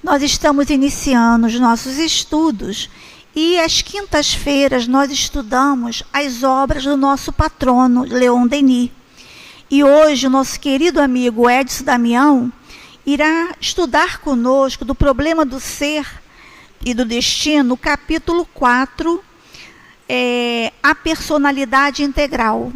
Nós estamos iniciando os nossos estudos e às quintas-feiras nós estudamos as obras do nosso patrono, Leon Denis. E hoje o nosso querido amigo Edson Damião irá estudar conosco do problema do ser e do destino, capítulo 4, a personalidade integral.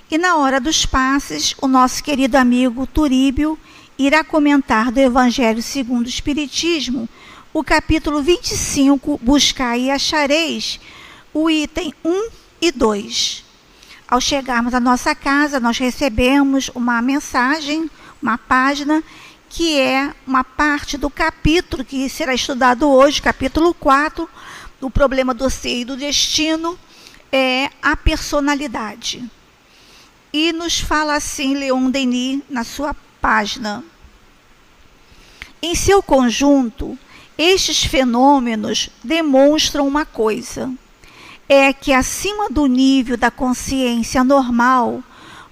E na hora dos passes, o nosso querido amigo Turíbio irá comentar do Evangelho segundo o Espiritismo, o capítulo 25, Buscai e Achareis, o item 1 e 2. Ao chegarmos à nossa casa, nós recebemos uma mensagem, uma página, que é uma parte do capítulo que será estudado hoje, capítulo 4, do problema do ser e do destino, a personalidade. E nos fala assim Leon Denis na sua página. Em seu conjunto, estes fenômenos demonstram uma coisa, é que acima do nível da consciência normal,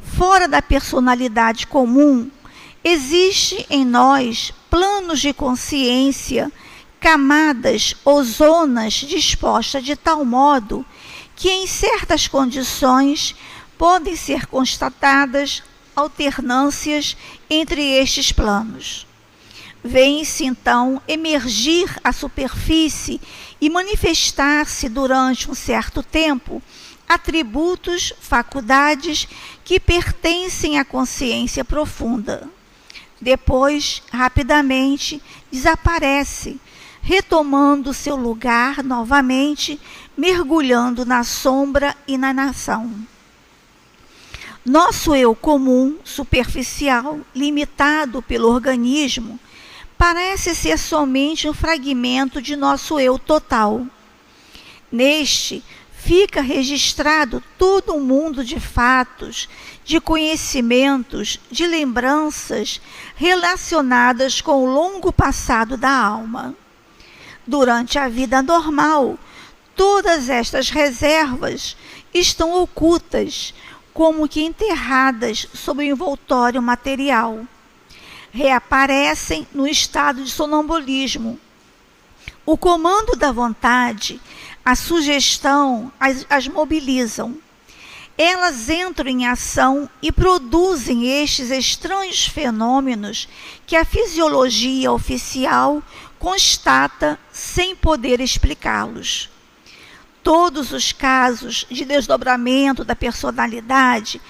fora da personalidade comum, existe em nós planos de consciência, camadas ou zonas dispostas de tal modo que em certas condições podem ser constatadas alternâncias entre estes planos. Vêm-se então emergir à superfície e manifestar-se durante um certo tempo atributos, faculdades que pertencem à consciência profunda. Depois, rapidamente, desaparece, retomando seu lugar novamente, mergulhando na sombra e na inação. Nosso eu comum, superficial, limitado pelo organismo, parece ser somente um fragmento de nosso eu total. Neste, fica registrado todo um mundo de fatos, de conhecimentos, de lembranças relacionadas com o longo passado da alma. Durante a vida normal, todas estas reservas estão ocultas, como que enterradas sob o envoltório material. Reaparecem no estado de sonambulismo. O comando da vontade, a sugestão as mobilizam. Elas entram em ação e produzem estes estranhos fenômenos que a fisiologia oficial constata sem poder explicá-los. Todos os casos de desdobramento da personalidade,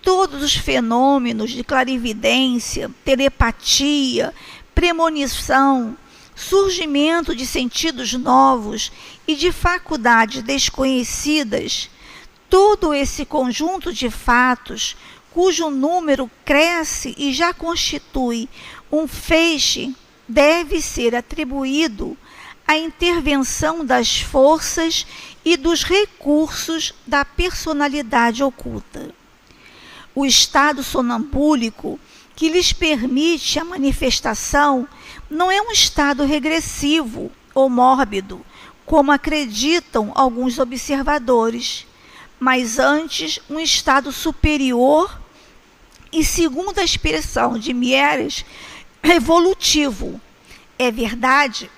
todos os fenômenos de clarividência, telepatia, premonição, surgimento de sentidos novos e de faculdades desconhecidas, todo esse conjunto de fatos, cujo número cresce e já constitui um feixe, deve ser atribuído à intervenção das forças e dos recursos da personalidade oculta. O estado sonambúlico que lhes permite a manifestação não é um estado regressivo ou mórbido, como acreditam alguns observadores, mas antes um estado superior e, segundo a expressão de Mieres, evolutivo. É verdade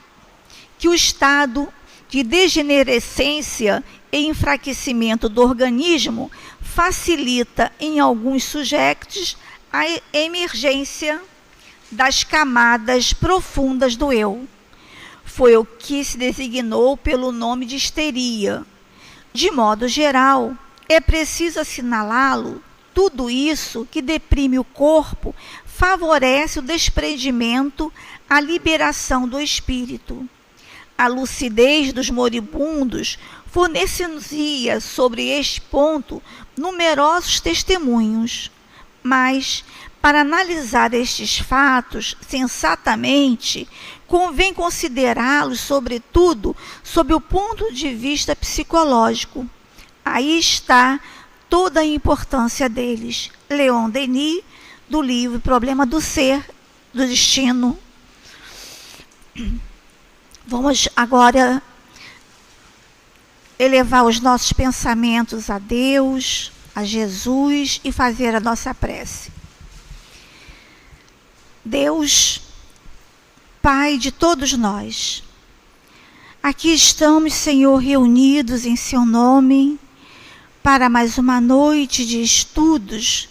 que o estado de degenerescência e enfraquecimento do organismo facilita em alguns sujeitos a emergência das camadas profundas do eu. Foi o que se designou pelo nome de histeria. De modo geral, é preciso assinalá-lo. Tudo isso que deprime o corpo favorece o desprendimento, a liberação do espírito. A lucidez dos moribundos fornecia sobre este ponto numerosos testemunhos, mas, para analisar estes fatos sensatamente, convém considerá-los, sobretudo, sob o ponto de vista psicológico. Aí está toda a importância deles. Leon Denis, do livro Problema do Ser, do Destino. Vamos agora elevar os nossos pensamentos a Deus, a Jesus e fazer a nossa prece. Deus, Pai de todos nós, aqui estamos, Senhor, reunidos em Seu nome para mais uma noite de estudos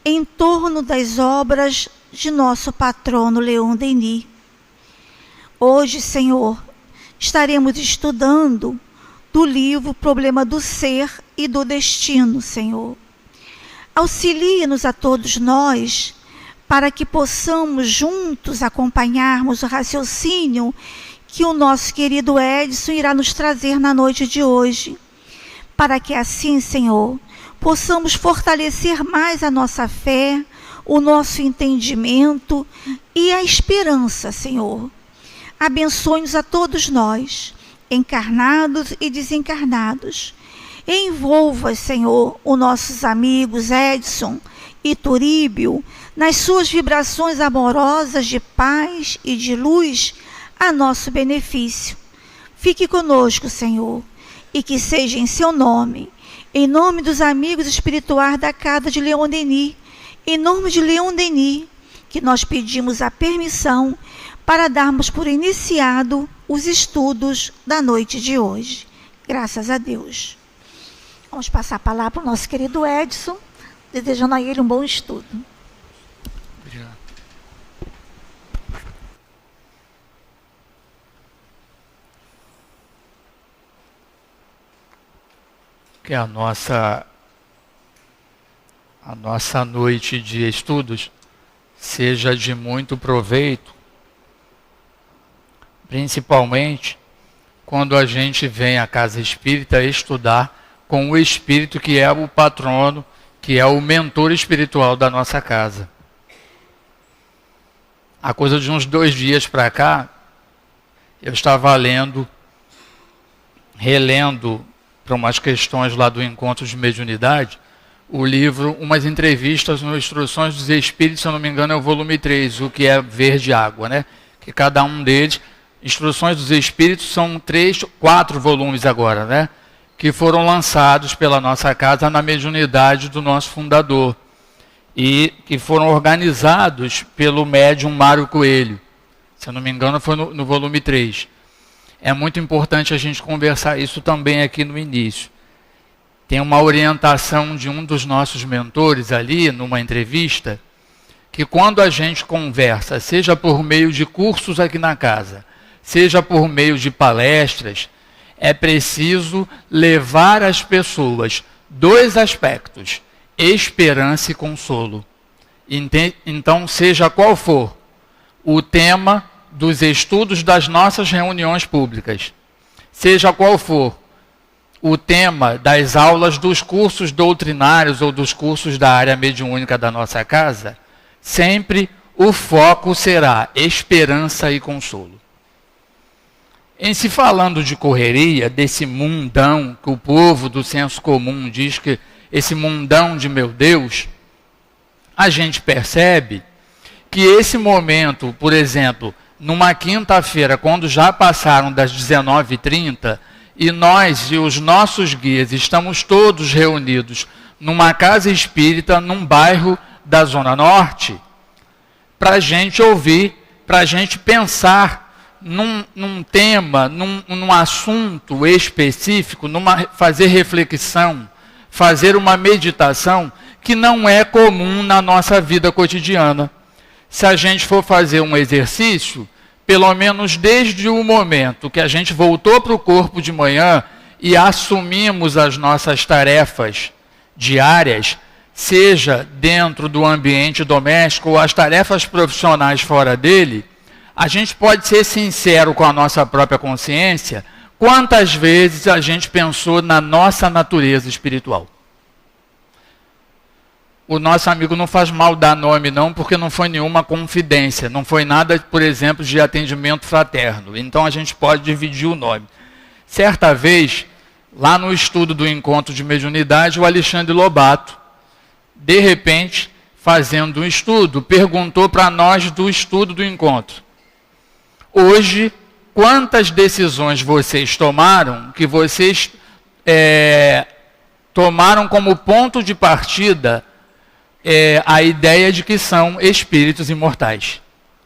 em torno das obras de nosso patrono Leon Denis. Hoje, Senhor, estaremos estudando do livro Problema do Ser e do Destino, Senhor. Auxilie-nos a todos nós para que possamos juntos acompanharmos o raciocínio que o nosso querido Edson irá nos trazer na noite de hoje, para que assim, Senhor, possamos fortalecer mais a nossa fé, o nosso entendimento e a esperança, Senhor. Abençoe-nos a todos nós, encarnados e desencarnados. Envolva, Senhor, os nossos amigos Edson e Turíbio nas suas vibrações amorosas de paz e de luz a nosso benefício. Fique conosco, Senhor, e que seja em Seu nome, em nome dos amigos espirituais da casa de Leon Denis, em nome de Leon Denis, que nós pedimos a permissão para darmos por iniciado os estudos da noite de hoje. Graças a Deus. Vamos passar a palavra para o nosso querido Edson, desejando a ele um bom estudo. Obrigado. Que a nossa noite de estudos seja de muito proveito, principalmente quando a gente vem à casa espírita estudar com o espírito que é o patrono, que é o mentor espiritual da nossa casa. Há coisa de uns 2 dias para cá, eu estava relendo para umas questões lá do Encontro de Mediunidade, o livro, umas entrevistas no Instruções dos Espíritos, se eu não me engano é o volume 3, o que é verde água, né? Que cada um deles, Instruções dos Espíritos são 4 volumes agora, né? Que foram lançados pela nossa casa na mediunidade do nosso fundador e que foram organizados pelo médium Mário Coelho. Se eu não me engano foi no volume 3. É muito importante a gente conversar isso também aqui no início. Tem uma orientação de um dos nossos mentores ali, numa entrevista, que quando a gente conversa, seja por meio de cursos aqui na casa, seja por meio de palestras, é preciso levar às pessoas 2 aspectos, esperança e consolo. Então, seja qual for o tema dos estudos das nossas reuniões públicas, seja qual for o tema das aulas dos cursos doutrinários ou dos cursos da área mediúnica da nossa casa, sempre o foco será esperança e consolo. Em se falando de correria, desse mundão que o povo do senso comum diz que esse mundão de meu Deus, a gente percebe que esse momento, por exemplo, numa quinta-feira, quando já passaram das 19h30, e nós e os nossos guias estamos todos reunidos numa casa espírita, num bairro da Zona Norte, para a gente ouvir, para a gente pensar num tema, num assunto específico, fazer reflexão, fazer uma meditação que não é comum na nossa vida cotidiana. Se a gente for fazer um exercício, pelo menos desde o momento que a gente voltou para o corpo de manhã e assumimos as nossas tarefas diárias, seja dentro do ambiente doméstico ou as tarefas profissionais fora dele, a gente pode ser sincero com a nossa própria consciência, quantas vezes a gente pensou na nossa natureza espiritual. O nosso amigo não faz mal dar nome não, porque não foi nenhuma confidência, não foi nada, por exemplo, de atendimento fraterno. Então a gente pode dividir o nome. Certa vez, lá no estudo do Encontro de Mediunidade, o Alexandre Lobato, de repente, fazendo um estudo, perguntou para nós do estudo do encontro: hoje, quantas decisões vocês tomaram, que vocês tomaram como ponto de partida a ideia de que são espíritos imortais?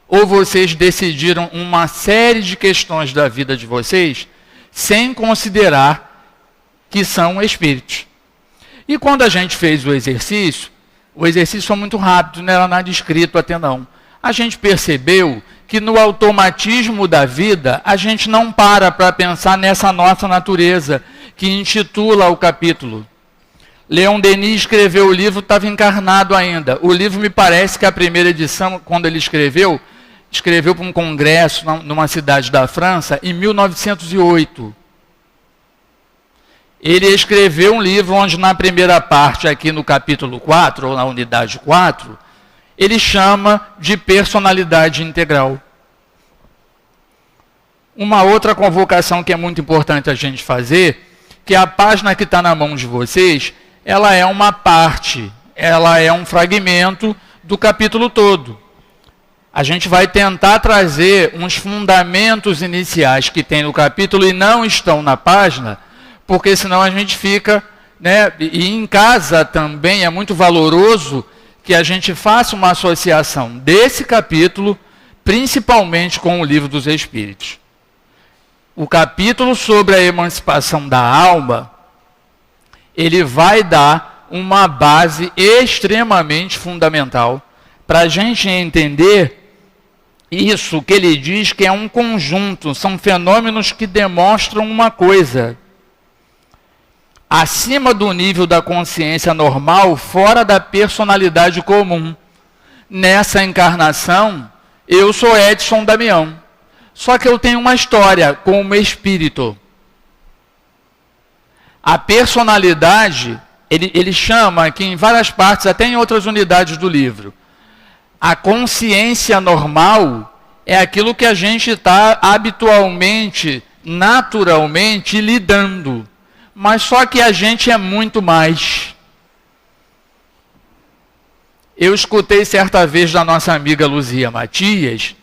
Ou vocês decidiram uma série de questões da vida de vocês sem considerar que são espíritos? E quando a gente fez o exercício foi muito rápido, não era nada escrito até não. A gente percebeu que no automatismo da vida, a gente não para pensar nessa nossa natureza, que intitula o capítulo. Leon Denis escreveu o livro, estava encarnado ainda. O livro, me parece que a primeira edição, quando ele escreveu para um congresso numa cidade da França, em 1908. Ele escreveu um livro onde, na primeira parte, aqui no capítulo 4, ou na unidade 4, ele chama de personalidade integral. Uma outra convocação que é muito importante a gente fazer, que a página que está na mão de vocês, ela é uma parte, ela é um fragmento do capítulo todo. A gente vai tentar trazer uns fundamentos iniciais que tem no capítulo e não estão na página, porque senão a gente fica, né? E em casa também é muito valoroso que a gente faça uma associação desse capítulo, principalmente com o Livro dos Espíritos. O capítulo sobre a emancipação da alma, ele vai dar uma base extremamente fundamental para a gente entender isso que ele diz que é um conjunto, são fenômenos que demonstram uma coisa. Acima do nível da consciência normal, fora da personalidade comum. Nessa encarnação, eu sou Edson Damião. Só que eu tenho uma história como espírito. A personalidade, ele chama aqui em várias partes, até em outras unidades do livro, a consciência normal é aquilo que a gente está habitualmente, naturalmente lidando. Mas só que a gente é muito mais. Eu escutei certa vez da nossa amiga Luzia Matias,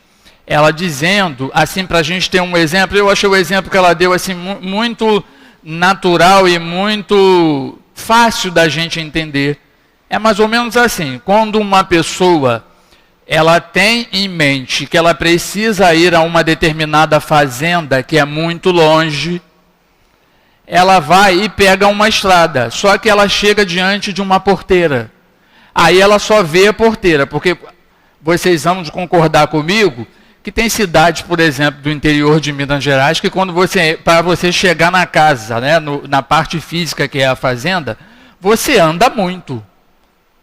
ela dizendo, assim, para a gente ter um exemplo, eu achei o exemplo que ela deu assim, muito natural e muito fácil da gente entender. É mais ou menos assim, quando uma pessoa ela tem em mente que ela precisa ir a uma determinada fazenda que é muito longe, ela vai e pega uma estrada, só que ela chega diante de uma porteira. Aí ela só vê a porteira, porque vocês vão concordar comigo que tem cidades, por exemplo, do interior de Minas Gerais, que para você chegar na casa, né, na parte física que é a fazenda, você anda muito.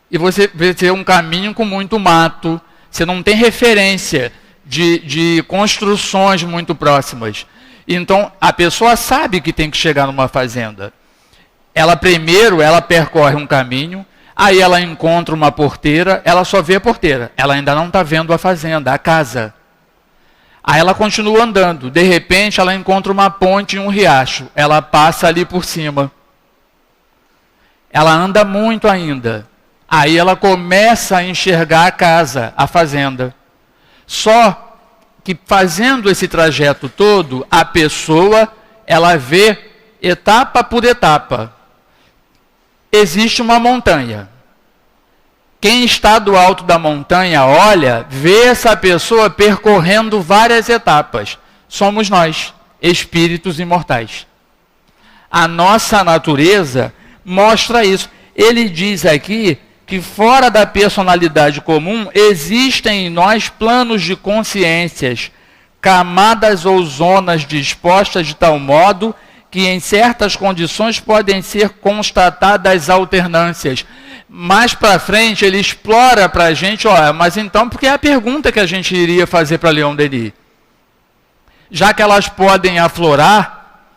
E você vê um caminho com muito mato, você não tem referência de construções muito próximas. Então, a pessoa sabe que tem que chegar numa fazenda. Primeiro, ela percorre um caminho, aí ela encontra uma porteira, ela só vê a porteira. Ela ainda não está vendo a fazenda, a casa. Aí ela continua andando. De repente, ela encontra uma ponte e um riacho. Ela passa ali por cima. Ela anda muito ainda. Aí ela começa a enxergar a casa, a fazenda. Só que fazendo esse trajeto todo, a pessoa, ela vê etapa por etapa. Existe uma montanha. Quem está do alto da montanha olha, vê essa pessoa percorrendo várias etapas. Somos nós, espíritos imortais. A nossa natureza mostra isso. Ele diz aqui que fora da personalidade comum, existem em nós planos de consciências, camadas ou zonas dispostas de tal modo que em certas condições podem ser constatadas alternâncias. Mais para frente ele explora para a gente, mas então, porque é a pergunta que a gente iria fazer para Leon Denis. Já que elas podem aflorar,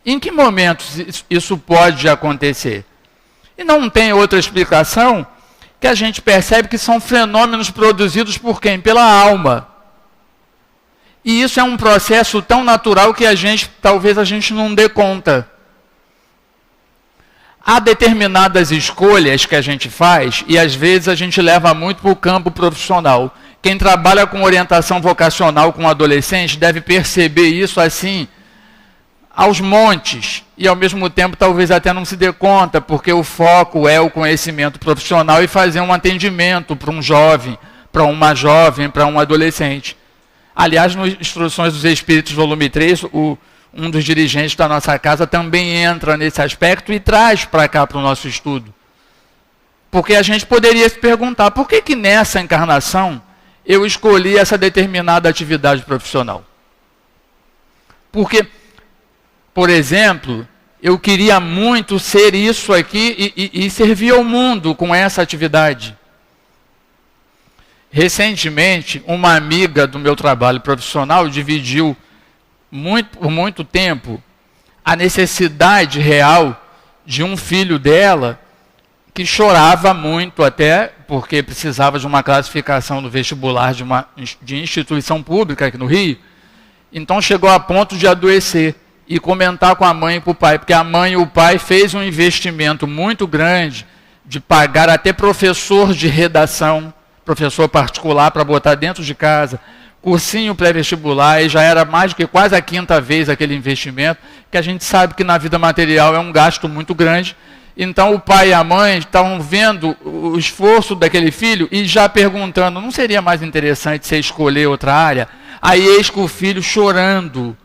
em que momentos isso pode acontecer? E não tem outra explicação que a gente percebe que são fenômenos produzidos por quem? Pela alma. E isso é um processo tão natural que talvez a gente não dê conta. Há determinadas escolhas que a gente faz e às vezes a gente leva muito para o campo profissional. Quem trabalha com orientação vocacional com adolescentes deve perceber isso assim, aos montes, e ao mesmo tempo talvez até não se dê conta, porque o foco é o conhecimento profissional e fazer um atendimento para um jovem, para uma jovem, para um adolescente. Aliás, nas Instruções dos Espíritos, volume 3, um dos dirigentes da nossa casa também entra nesse aspecto e traz para cá, para o nosso estudo. Porque a gente poderia se perguntar, por que nessa encarnação eu escolhi essa determinada atividade profissional? Porque, por exemplo, eu queria muito ser isso aqui e servir ao mundo com essa atividade. Recentemente, uma amiga do meu trabalho profissional dividiu por muito tempo a necessidade real de um filho dela que chorava muito, até porque precisava de uma classificação do vestibular de instituição pública aqui no Rio. Então chegou a ponto de adoecer e comentar com a mãe e com o pai, porque a mãe e o pai fez um investimento muito grande de pagar até professor de redação, professor particular para botar dentro de casa, cursinho pré-vestibular, e já era mais do que quase a 5ª vez aquele investimento, que a gente sabe que na vida material é um gasto muito grande. Então o pai e a mãe estavam vendo o esforço daquele filho e já perguntando, não seria mais interessante você escolher outra área? Aí eis que o filho chorando,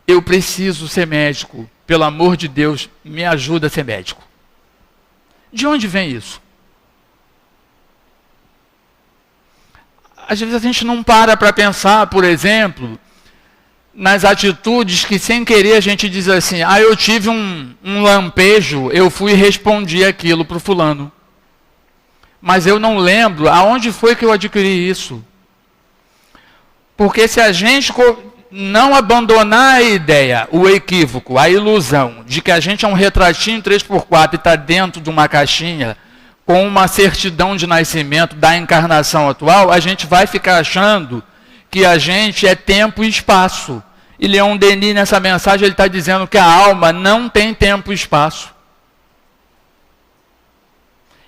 eu preciso ser médico, pelo amor de Deus, me ajuda a ser médico. De onde vem isso? Às vezes a gente não para pensar, por exemplo, nas atitudes que sem querer a gente diz assim, eu tive um lampejo, eu fui e respondi aquilo para o fulano. Mas eu não lembro aonde foi que eu adquiri isso. Porque se a gente não abandonar a ideia, o equívoco, a ilusão de que a gente é um retratinho 3x4 e está dentro de uma caixinha com uma certidão de nascimento da encarnação atual, a gente vai ficar achando que a gente é tempo e espaço. E Leon Denis, nessa mensagem, ele está dizendo que a alma não tem tempo e espaço.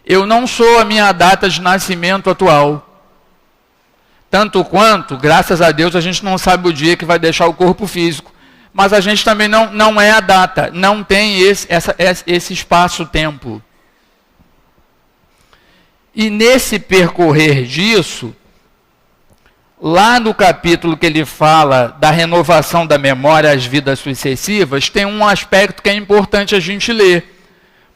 Eu não sou a minha data de nascimento atual. Tanto quanto, graças a Deus, a gente não sabe o dia que vai deixar o corpo físico. Mas a gente também não é a data, não tem esse espaço-tempo. E nesse percorrer disso, lá no capítulo que ele fala da renovação da memória às vidas sucessivas, tem um aspecto que é importante a gente ler.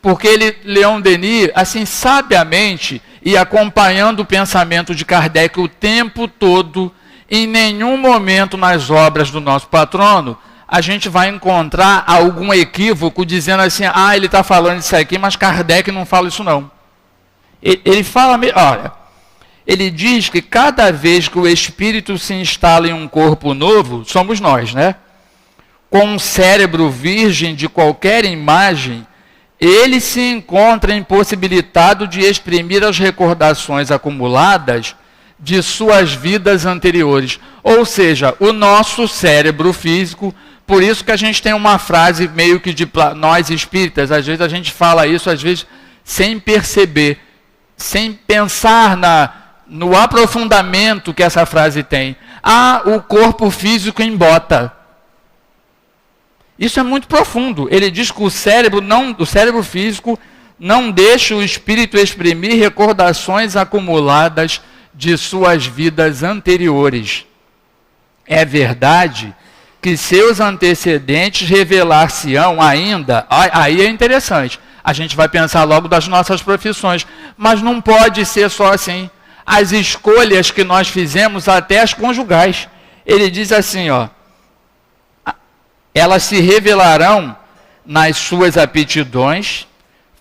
Porque Leon Denis, assim, sabiamente, e acompanhando o pensamento de Kardec o tempo todo, em nenhum momento nas obras do nosso patrono, a gente vai encontrar algum equívoco dizendo assim, ele está falando isso aqui, mas Kardec não fala isso não. Ele fala, olha, ele diz que cada vez que o espírito se instala em um corpo novo, somos nós, né? Com um cérebro virgem de qualquer imagem, ele se encontra impossibilitado de exprimir as recordações acumuladas de suas vidas anteriores. Ou seja, o nosso cérebro físico, por isso que a gente tem uma frase meio que de nós espíritas, às vezes a gente fala isso, às vezes sem perceber, sem pensar no aprofundamento que essa frase tem. O corpo físico embota. Isso é muito profundo. Ele diz que o cérebro físico não deixa o espírito exprimir recordações acumuladas de suas vidas anteriores. É verdade que seus antecedentes revelar-se-ão ainda, aí é interessante. A gente vai pensar logo das nossas profissões, mas não pode ser só assim. As escolhas que nós fizemos, até as conjugais. Ele diz assim, elas se revelarão nas suas aptidões,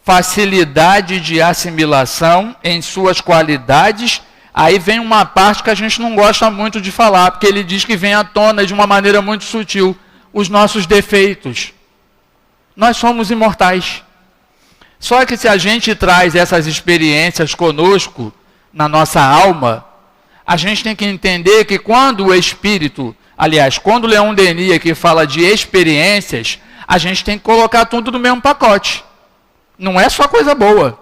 facilidade de assimilação em suas qualidades. Aí vem uma parte que a gente não gosta muito de falar, porque ele diz que vem à tona de uma maneira muito sutil, os nossos defeitos. Nós somos imortais. Só que se a gente traz essas experiências conosco, na nossa alma, a gente tem que entender que quando o espírito, quando Leon Denis aqui fala de experiências, a gente tem que colocar tudo no mesmo pacote. Não é só coisa boa.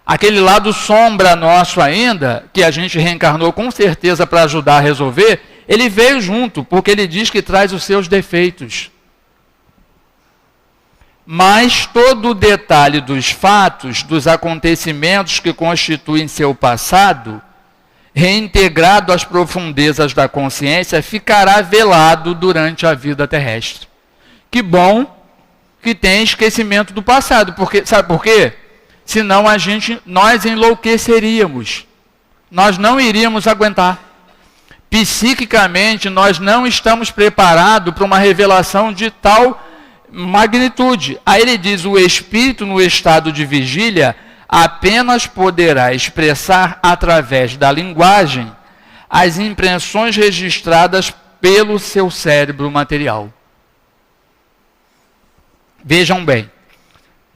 Aquele lado sombra nosso ainda, que a gente reencarnou com certeza para ajudar a resolver, ele veio junto, porque ele diz que traz os seus defeitos. Mas todo o detalhe dos fatos, dos acontecimentos que constituem seu passado, reintegrado às profundezas da consciência, ficará velado durante a vida terrestre. Que bom que tem esquecimento do passado, porque sabe por quê? Senão nós enlouqueceríamos. Nós não iríamos aguentar. Psiquicamente, nós não estamos preparados para uma revelação de tal magnitude. Aí ele diz, o espírito no estado de vigília apenas poderá expressar através da linguagem as impressões registradas pelo seu cérebro material. Vejam bem,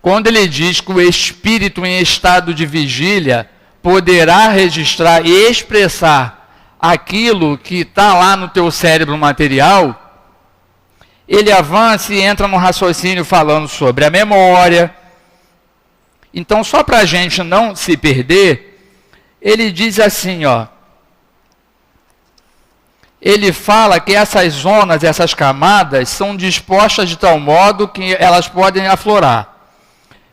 quando ele diz que o espírito em estado de vigília poderá registrar e expressar aquilo que está lá no teu cérebro material, ele avança e entra no raciocínio falando sobre a memória. Então, só para a gente não se perder, ele diz assim, ó, ele fala que essas zonas, essas camadas, são dispostas de tal modo que elas podem aflorar.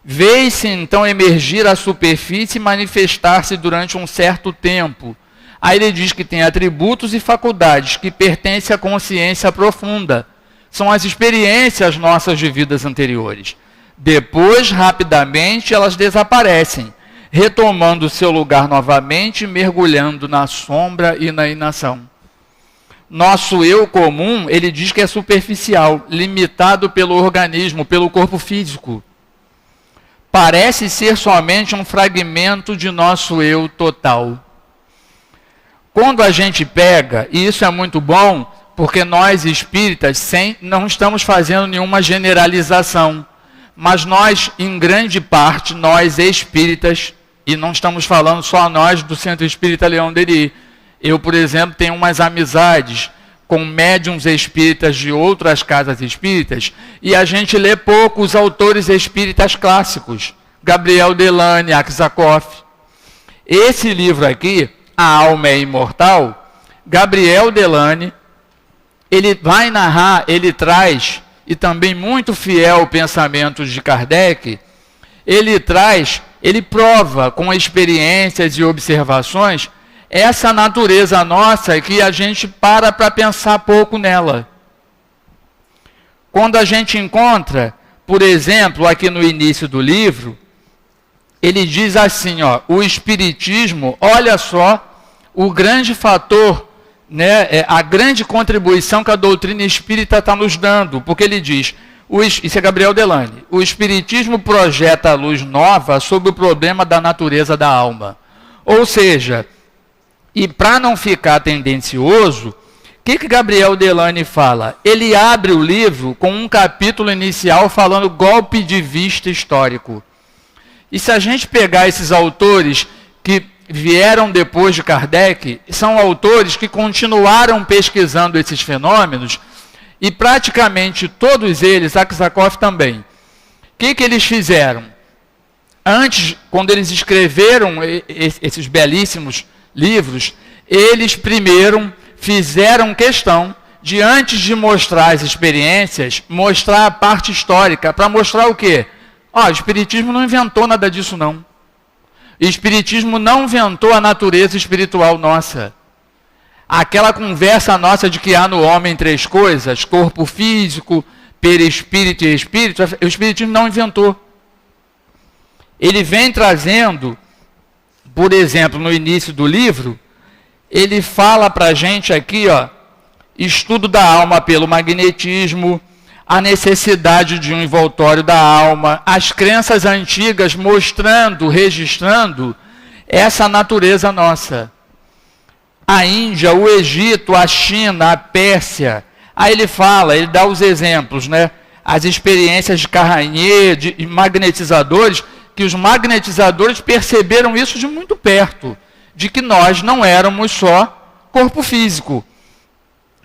Vê-se então emergir à superfície e manifestar-se durante um certo tempo. Aí ele diz que tem atributos e faculdades que pertencem à consciência profunda. São as experiências nossas de vidas anteriores. Depois, rapidamente, elas desaparecem, retomando seu lugar novamente, mergulhando na sombra e na inação. Nosso eu comum, ele diz que é superficial, limitado pelo organismo, pelo corpo físico. Parece ser somente um fragmento de nosso eu total. Quando a gente pega, e isso é muito bom, porque nós espíritas não estamos fazendo nenhuma generalização, mas nós, em grande parte, nós espíritas, e não estamos falando só nós do Centro Espírita Leão Denis. Eu, por exemplo, tenho umas amizades com médiuns espíritas de outras casas espíritas, e a gente lê pouco os autores espíritas clássicos, Gabriel Delane, Aksakoff. Esse livro aqui, A Alma é Imortal, Gabriel Delane, ele vai narrar, ele traz, e também muito fiel ao pensamento de Kardec, ele prova com experiências e observações essa natureza nossa que a gente para pensar pouco nela. Quando a gente encontra, por exemplo, aqui no início do livro, ele diz assim, ó, o Espiritismo, olha só o grande fator, né, a grande contribuição que a doutrina espírita está nos dando, porque ele diz, isso é Gabriel Delane, o Espiritismo projeta a luz nova sobre o problema da natureza da alma. Ou seja, e para não ficar tendencioso, o que Gabriel Delane fala? Ele abre o livro com um capítulo inicial falando golpe de vista histórico. E se a gente pegar esses autores que vieram depois de Kardec, são autores que continuaram pesquisando esses fenômenos, e praticamente todos eles, Aksakoff também. O que eles fizeram? Antes, quando eles escreveram esses belíssimos livros, eles primeiro fizeram questão de, antes de mostrar as experiências, mostrar a parte histórica, para mostrar o quê? O Espiritismo não inventou nada disso, não. O Espiritismo não inventou a natureza espiritual nossa. Aquela conversa nossa de que há no homem três coisas, corpo físico, perispírito e espírito, o Espiritismo não inventou. Ele vem trazendo, por exemplo, no início do livro, ele fala para a gente aqui, ó, estudo da alma pelo magnetismo, a necessidade de um envoltório da alma, as crenças antigas mostrando, registrando essa natureza nossa. A Índia, o Egito, a China, a Pérsia. Aí ele fala, ele dá os exemplos, né? As experiências de Carranier, de magnetizadores, que os magnetizadores perceberam isso de muito perto, de que nós não éramos só corpo físico.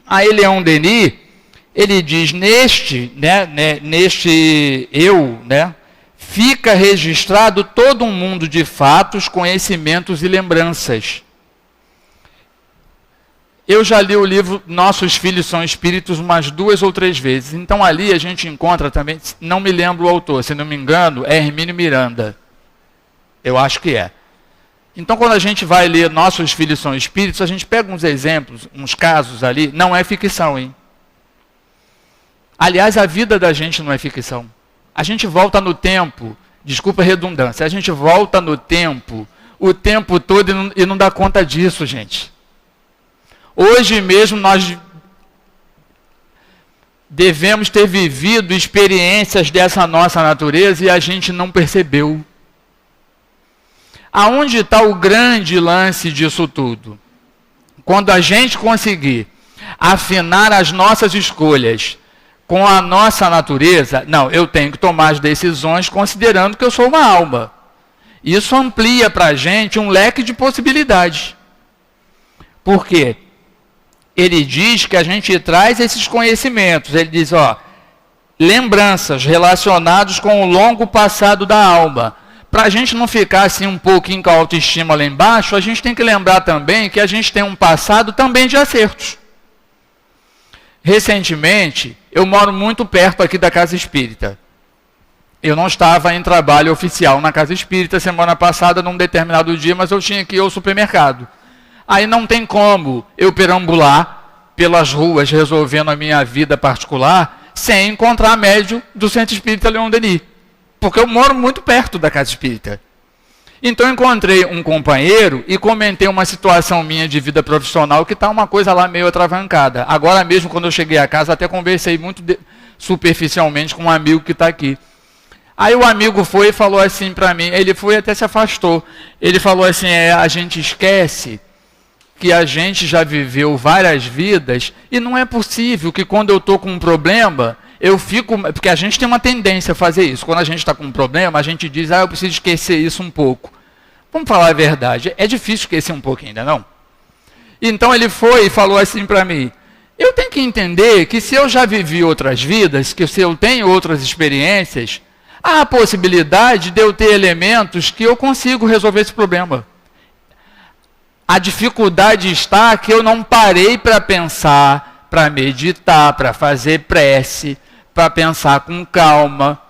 Aí Leon Denis, ele diz, neste eu, né, fica registrado todo um mundo de fatos, conhecimentos e lembranças. Eu já li o livro Nossos Filhos São Espíritos umas 2 ou 3 vezes. Então ali a gente encontra também, não me lembro o autor, se não me engano, é Hermínio Miranda. Eu acho que é. Então, quando a gente vai ler Nossos Filhos São Espíritos, a gente pega uns exemplos, uns casos ali, não é ficção, hein? Aliás, a vida da gente não é ficção. A gente volta no tempo, desculpa a redundância, a gente volta no tempo o tempo todo e não dá conta disso, gente. Hoje mesmo nós devemos ter vivido experiências dessa nossa natureza e a gente não percebeu. Aonde está o grande lance disso tudo? Quando a gente conseguir afinar as nossas escolhas com a nossa natureza, não, eu tenho que tomar as decisões considerando que eu sou uma alma. Isso amplia para a gente um leque de possibilidades. Por quê? Ele diz que a gente traz esses conhecimentos. Ele diz, lembranças relacionadas com o longo passado da alma. Para a gente não ficar assim um pouquinho com a autoestima lá embaixo, a gente tem que lembrar também que a gente tem um passado também de acertos. Recentemente, eu moro muito perto aqui da Casa Espírita. Eu não estava em trabalho oficial na Casa Espírita semana passada, num determinado dia, mas eu tinha que ir ao supermercado. Aí não tem como eu perambular pelas ruas resolvendo a minha vida particular sem encontrar médium do Centro Espírita Leon Denis. Porque eu moro muito perto da Casa Espírita. Então eu encontrei um companheiro e comentei uma situação minha de vida profissional que está uma coisa lá meio atravancada. Agora mesmo, quando eu cheguei a casa, até conversei muito superficialmente com um amigo que está aqui. Aí o amigo foi e falou assim para mim, ele foi e até se afastou. Ele falou assim, a gente esquece que a gente já viveu várias vidas e não é possível que quando eu estou com um problema, eu fico... Porque a gente tem uma tendência a fazer isso. Quando a gente está com um problema, a gente diz, eu preciso esquecer isso um pouco. Vamos falar a verdade, é difícil esquecer um pouco ainda, não? Então ele foi e falou assim para mim, eu tenho que entender que se eu já vivi outras vidas, que se eu tenho outras experiências, há a possibilidade de eu ter elementos que eu consigo resolver esse problema. A dificuldade está que eu não parei para pensar, para meditar, para fazer prece, para pensar com calma,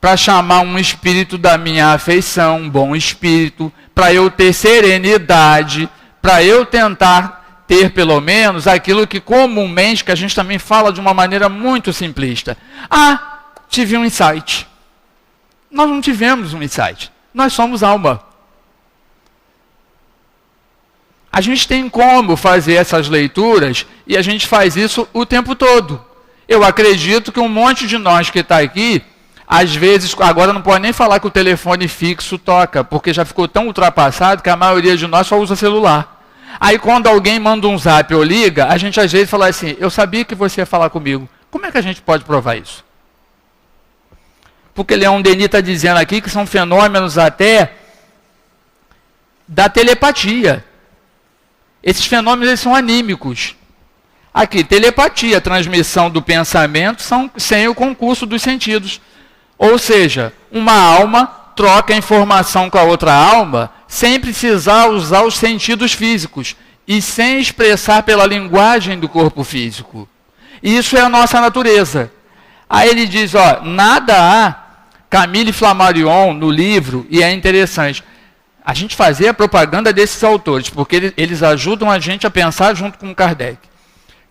para chamar um espírito da minha afeição, um bom espírito, para eu ter serenidade, para eu tentar ter pelo menos aquilo que comumente, que a gente também fala de uma maneira muito simplista. Tive um insight. Nós não tivemos um insight. Nós somos alma. A gente tem como fazer essas leituras e a gente faz isso o tempo todo. Eu acredito que um monte de nós que está aqui, às vezes, agora não pode nem falar que o telefone fixo toca, porque já ficou tão ultrapassado que a maioria de nós só usa celular. Aí quando alguém manda um zap ou liga, a gente às vezes fala assim, eu sabia que você ia falar comigo. Como é que a gente pode provar isso? Porque Leon Denis está dizendo aqui que são fenômenos até da telepatia. Esses fenômenos eles são anímicos. Aqui, telepatia, transmissão do pensamento, são sem o concurso dos sentidos. Ou seja, uma alma troca informação com a outra alma sem precisar usar os sentidos físicos e sem expressar pela linguagem do corpo físico. Isso é a nossa natureza. Aí ele diz, nada há, Camille Flammarion, no livro, e é interessante, a gente fazer a propaganda desses autores, porque eles ajudam a gente a pensar junto com Kardec.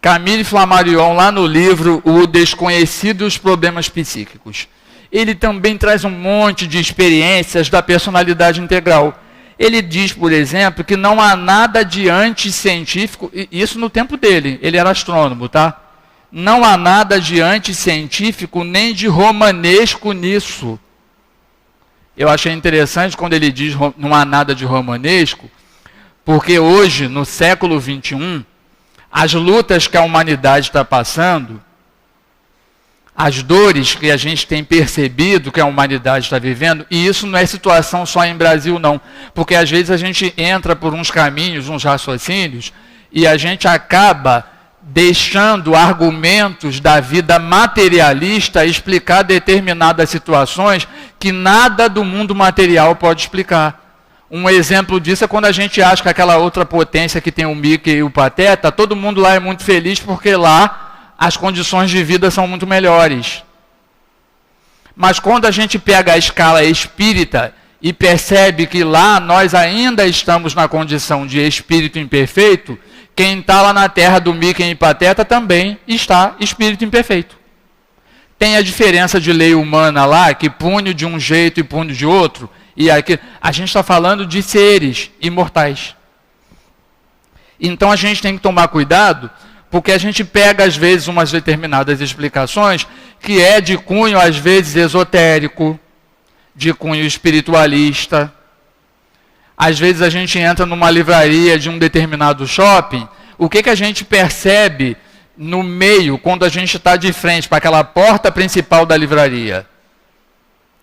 Camille Flammarion, lá no livro O Desconhecido e os Problemas Psíquicos. Ele também traz um monte de experiências da personalidade integral. Ele diz, por exemplo, que não há nada de anticientífico, isso no tempo dele, ele era astrônomo, tá? Não há nada de anticientífico nem de romanesco nisso. Eu achei interessante quando ele diz não há nada de romanesco, porque hoje, no século XXI, as lutas que a humanidade está passando, as dores que a gente tem percebido que a humanidade está vivendo, e isso não é situação só em Brasil, não. Porque às vezes a gente entra por uns caminhos, uns raciocínios, e a gente acaba deixando argumentos da vida materialista explicar determinadas situações que nada do mundo material pode explicar. Um exemplo disso é quando a gente acha que aquela outra potência que tem o Mickey e o Pateta, todo mundo lá é muito feliz porque lá as condições de vida são muito melhores. Mas quando a gente pega a escala espírita e percebe que lá nós ainda estamos na condição de espírito imperfeito, quem está lá na terra do Mickey e Pateta também está espírito imperfeito. Tem a diferença de lei humana lá, que pune de um jeito e pune de outro, e aqui a gente está falando de seres imortais. Então a gente tem que tomar cuidado, porque a gente pega às vezes umas determinadas explicações, que é de cunho às vezes esotérico, de cunho espiritualista. Às vezes a gente entra numa livraria de um determinado shopping, o que a gente percebe no meio, quando a gente está de frente para aquela porta principal da livraria?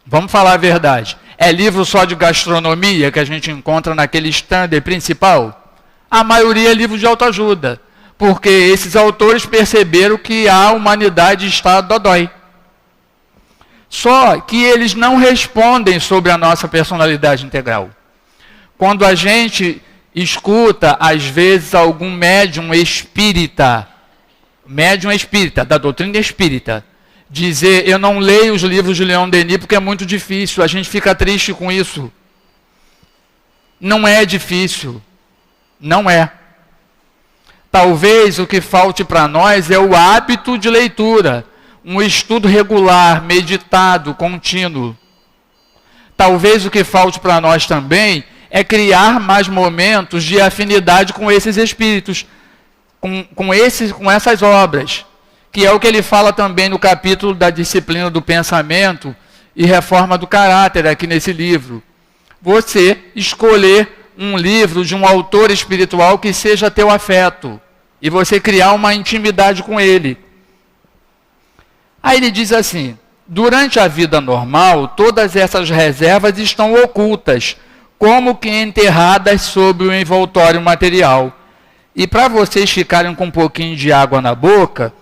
Vamos falar a verdade. É livro só de gastronomia que a gente encontra naquele stand principal? A maioria é livro de autoajuda, porque esses autores perceberam que a humanidade está dodói. Só que eles não respondem sobre a nossa personalidade integral. Quando a gente escuta, às vezes, algum médium espírita, da doutrina espírita, dizer, eu não leio os livros de Leon Denis porque é muito difícil, a gente fica triste com isso. Não é difícil. Não é. Talvez o que falte para nós é o hábito de leitura, um estudo regular, meditado, contínuo. Talvez o que falte para nós também é criar mais momentos de afinidade com esses espíritos, com essas obras, que é o que ele fala também no capítulo da disciplina do pensamento e reforma do caráter, aqui nesse livro. Você escolher um livro de um autor espiritual que seja teu afeto, e você criar uma intimidade com ele. Aí ele diz assim, durante a vida normal, todas essas reservas estão ocultas, como que enterradas sob o envoltório material. E para vocês ficarem com um pouquinho de água na boca,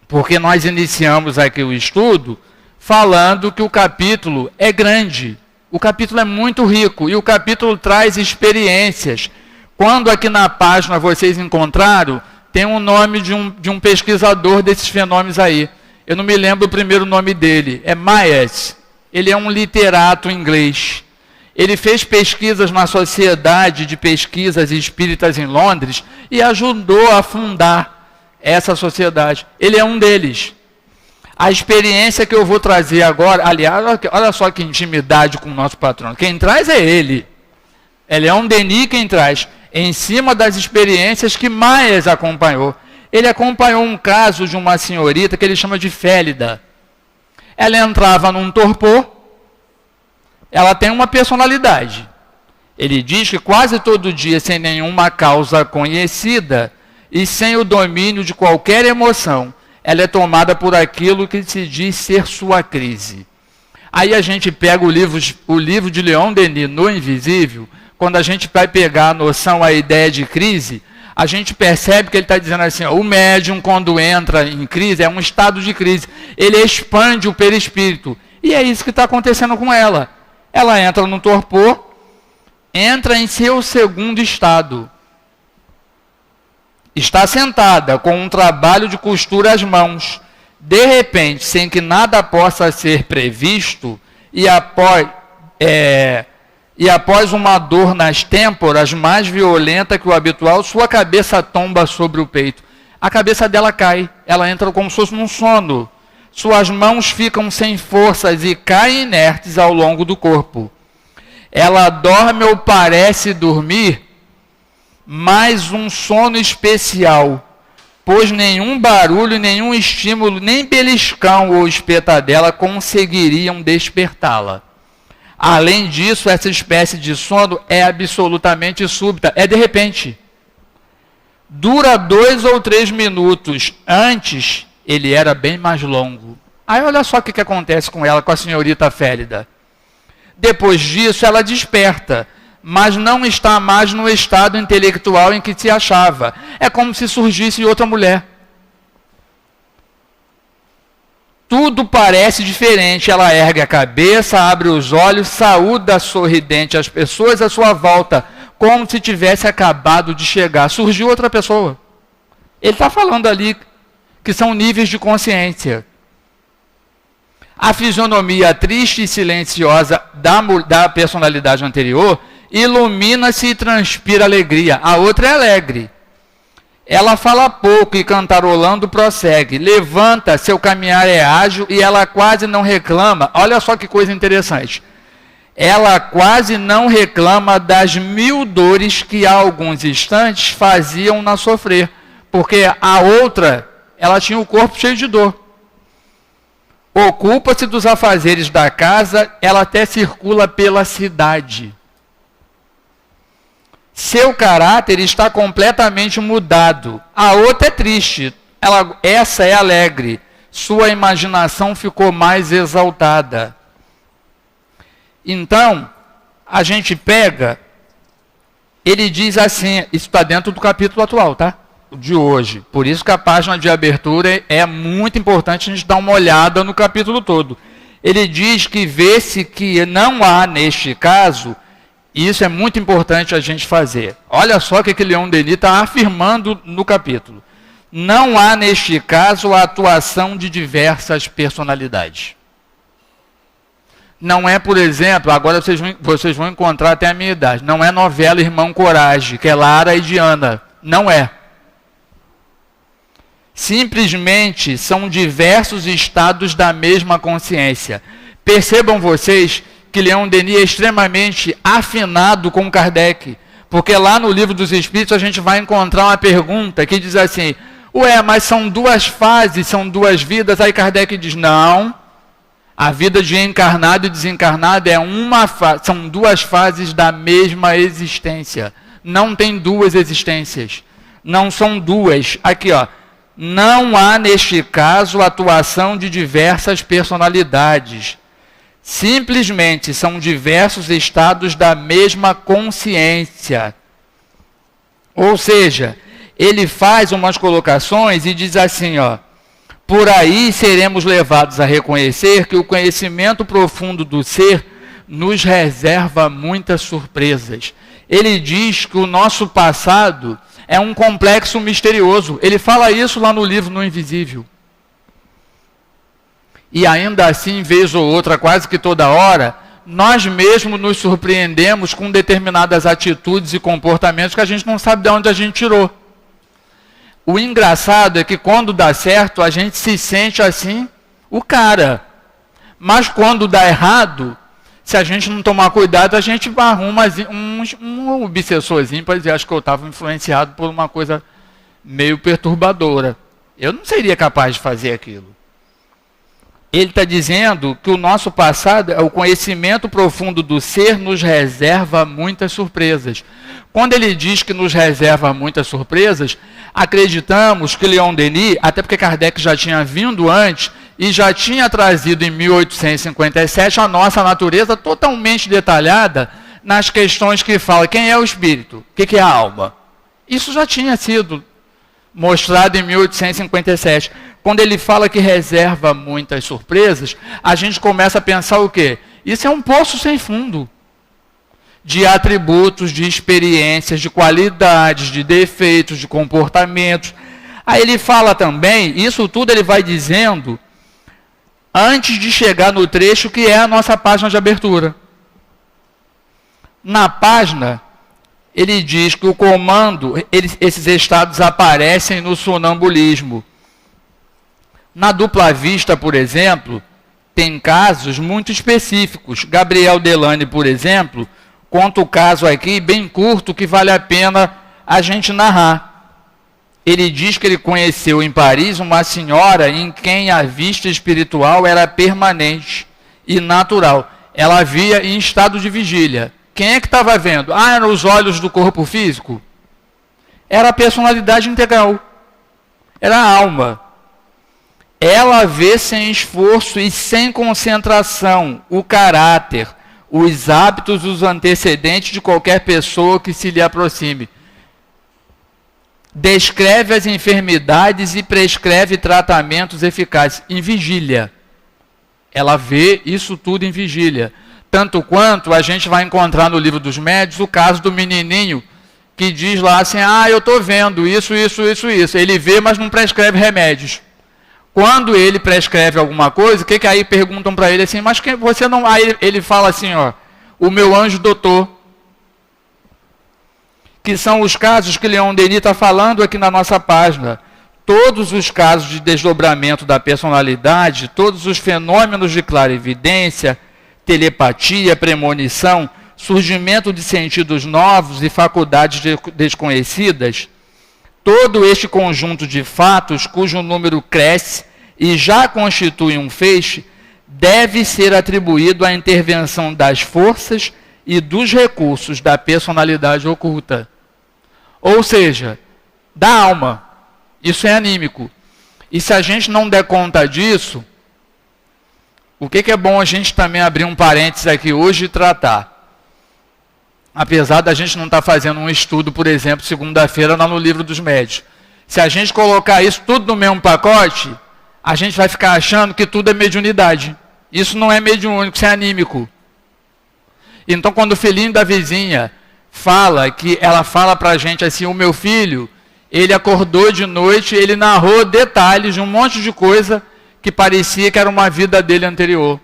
porque nós iniciamos aqui o estudo, falando que o capítulo é grande, o capítulo é muito rico, e o capítulo traz experiências. Quando aqui na página vocês encontraram, tem um nome de um pesquisador desses fenômenos aí. Eu não me lembro o primeiro nome dele, é Myers. Ele é um literato inglês. Ele fez pesquisas na Sociedade de Pesquisas Espíritas em Londres e ajudou a fundar essa sociedade. Ele é um deles. A experiência que eu vou trazer agora, aliás, olha só que intimidade com o nosso patrono. Quem traz é ele. Ele é um Denis quem traz, em cima das experiências que Myers acompanhou. Ele acompanhou um caso de uma senhorita que ele chama de Félida. Ela entrava num torpor, ela tem uma personalidade. Ele diz que quase todo dia, sem nenhuma causa conhecida e sem o domínio de qualquer emoção, ela é tomada por aquilo que se diz ser sua crise. Aí a gente pega o livro de Leon Denis, No Invisível, quando a gente vai pegar a noção, a ideia de crise, a gente percebe que ele está dizendo assim, ó, o médium quando entra em crise, é um estado de crise, ele expande o perispírito. E é isso que está acontecendo com ela. Ela entra no torpor, entra em seu segundo estado. Está sentada com um trabalho de costura às mãos. De repente, sem que nada possa ser previsto, e após uma dor nas têmporas mais violenta que o habitual, sua cabeça tomba sobre o peito. A cabeça dela cai, ela entra como se fosse num sono. Suas mãos ficam sem forças e caem inertes ao longo do corpo. Ela dorme ou parece dormir, mas um sono especial, pois nenhum barulho, nenhum estímulo, nem beliscão ou espetadela conseguiriam despertá-la. Além disso, essa espécie de sono é absolutamente súbita, é de repente. Dura 2 ou 3 minutos. Antes, ele era bem mais longo. Aí olha só o que acontece com ela, com a senhorita Félida. Depois disso, ela desperta, mas não está mais no estado intelectual em que se achava. É como se surgisse outra mulher. Tudo parece diferente. Ela ergue a cabeça, abre os olhos, saúda sorridente as pessoas à sua volta, como se tivesse acabado de chegar. Surgiu outra pessoa. Ele está falando ali que são níveis de consciência. A fisionomia triste e silenciosa da personalidade anterior ilumina-se e transpira alegria. A outra é alegre. Ela fala pouco e cantarolando prossegue. Levanta, seu caminhar é ágil e ela quase não reclama. Olha só que coisa interessante. Ela quase não reclama das 1000 dores que há alguns instantes faziam-na sofrer. Porque a outra, ela tinha o corpo cheio de dor. Ocupa-se dos afazeres da casa, ela até circula pela cidade. Seu caráter está completamente mudado. A outra é triste, essa é alegre. Sua imaginação ficou mais exaltada. Então, a gente pega, ele diz assim, isso está dentro do capítulo atual, tá? De hoje. Por isso que a página de abertura é muito importante a gente dar uma olhada no capítulo todo. Ele diz que vê-se que não há, neste caso, e isso é muito importante a gente fazer. Olha só o que Leon Denis está afirmando no capítulo. Não há, neste caso, a atuação de diversas personalidades. Não é, por exemplo, agora vocês vão encontrar até a minha idade, não é novela Irmão Coragem, que é Lara e Diana. Não é. Simplesmente são diversos estados da mesma consciência. Percebam vocês que Leon Denis é extremamente afinado com Kardec, porque lá no Livro dos Espíritos a gente vai encontrar uma pergunta que diz assim, ué, mas são 2 fases, são 2 vidas? Aí Kardec diz, não, a vida de encarnado e desencarnado é são 2 fases da mesma existência. Não tem 2 existências, não são 2. Aqui, ó. Não há, neste caso, atuação de diversas personalidades. Simplesmente são diversos estados da mesma consciência. Ou seja, ele faz umas colocações e diz assim, ó, por aí seremos levados a reconhecer que o conhecimento profundo do ser nos reserva muitas surpresas. Ele diz que o nosso passado é um complexo misterioso. Ele fala isso lá no livro No Invisível. E ainda assim, vez ou outra, quase que toda hora, nós mesmos nos surpreendemos com determinadas atitudes e comportamentos que a gente não sabe de onde a gente tirou. O engraçado é que quando dá certo, a gente se sente assim, o cara. Mas quando dá errado, se a gente não tomar cuidado, a gente arruma um obsessorzinho para dizer, acho que eu estava influenciado por uma coisa meio perturbadora. Eu não seria capaz de fazer aquilo. Ele está dizendo que o nosso passado, o conhecimento profundo do ser, nos reserva muitas surpresas. Quando ele diz que nos reserva muitas surpresas, acreditamos que Leon Denis, até porque Kardec já tinha vindo antes, e já tinha trazido em 1857 a nossa natureza totalmente detalhada nas questões que fala quem é o espírito, o que é a alma. Isso já tinha sido mostrado em 1857. Quando ele fala que reserva muitas surpresas, a gente começa a pensar o quê? Isso é um poço sem fundo de atributos, de experiências, de qualidades, de defeitos, de comportamentos. Aí ele fala também, isso tudo ele vai dizendo antes de chegar no trecho que é a nossa página de abertura. Na página, ele diz que o comando, esses estados aparecem no sonambulismo. Na dupla vista, por exemplo, tem casos muito específicos. Gabriel Delane, por exemplo, conta o caso aqui, bem curto, que vale a pena a gente narrar. Ele diz que ele conheceu em Paris uma senhora em quem a vista espiritual era permanente e natural. Ela via em estado de vigília. Quem é que estava vendo? Ah, eram os olhos do corpo físico? Era a personalidade integral. Era a alma. Ela vê sem esforço e sem concentração o caráter, os hábitos, os antecedentes de qualquer pessoa que se lhe aproxime. Descreve as enfermidades e prescreve tratamentos eficazes em vigília. Ela vê isso tudo em vigília. Tanto quanto a gente vai encontrar no Livro dos Médiuns o caso do menininho que diz lá assim, eu estou vendo isso. Ele vê, mas não prescreve remédios. Quando ele prescreve alguma coisa, o que aí perguntam para ele assim, mas que você não... Aí ele fala assim, ó, o meu anjo doutor, que são os casos que Leon Denis está falando aqui na nossa página. Todos os casos de desdobramento da personalidade, todos os fenômenos de clarividência, telepatia, premonição, surgimento de sentidos novos e faculdades desconhecidas, todo este conjunto de fatos, cujo número cresce e já constitui um feixe, deve ser atribuído à intervenção das forças e dos recursos da personalidade oculta. Ou seja, da alma. Isso é anímico. E se a gente não der conta disso, o que é bom a gente também abrir um parênteses aqui hoje e tratar? Apesar da gente não estar fazendo um estudo, por exemplo, segunda-feira lá no Livro dos Médiuns. Se a gente colocar isso tudo no mesmo pacote, a gente vai ficar achando que tudo é mediunidade. Isso não é mediúnico, isso é anímico. Então, quando o filhinho da vizinha fala, que ela fala para a gente assim, o meu filho, ele acordou de noite, ele narrou detalhes de um monte de coisa que parecia que era uma vida dele anterior.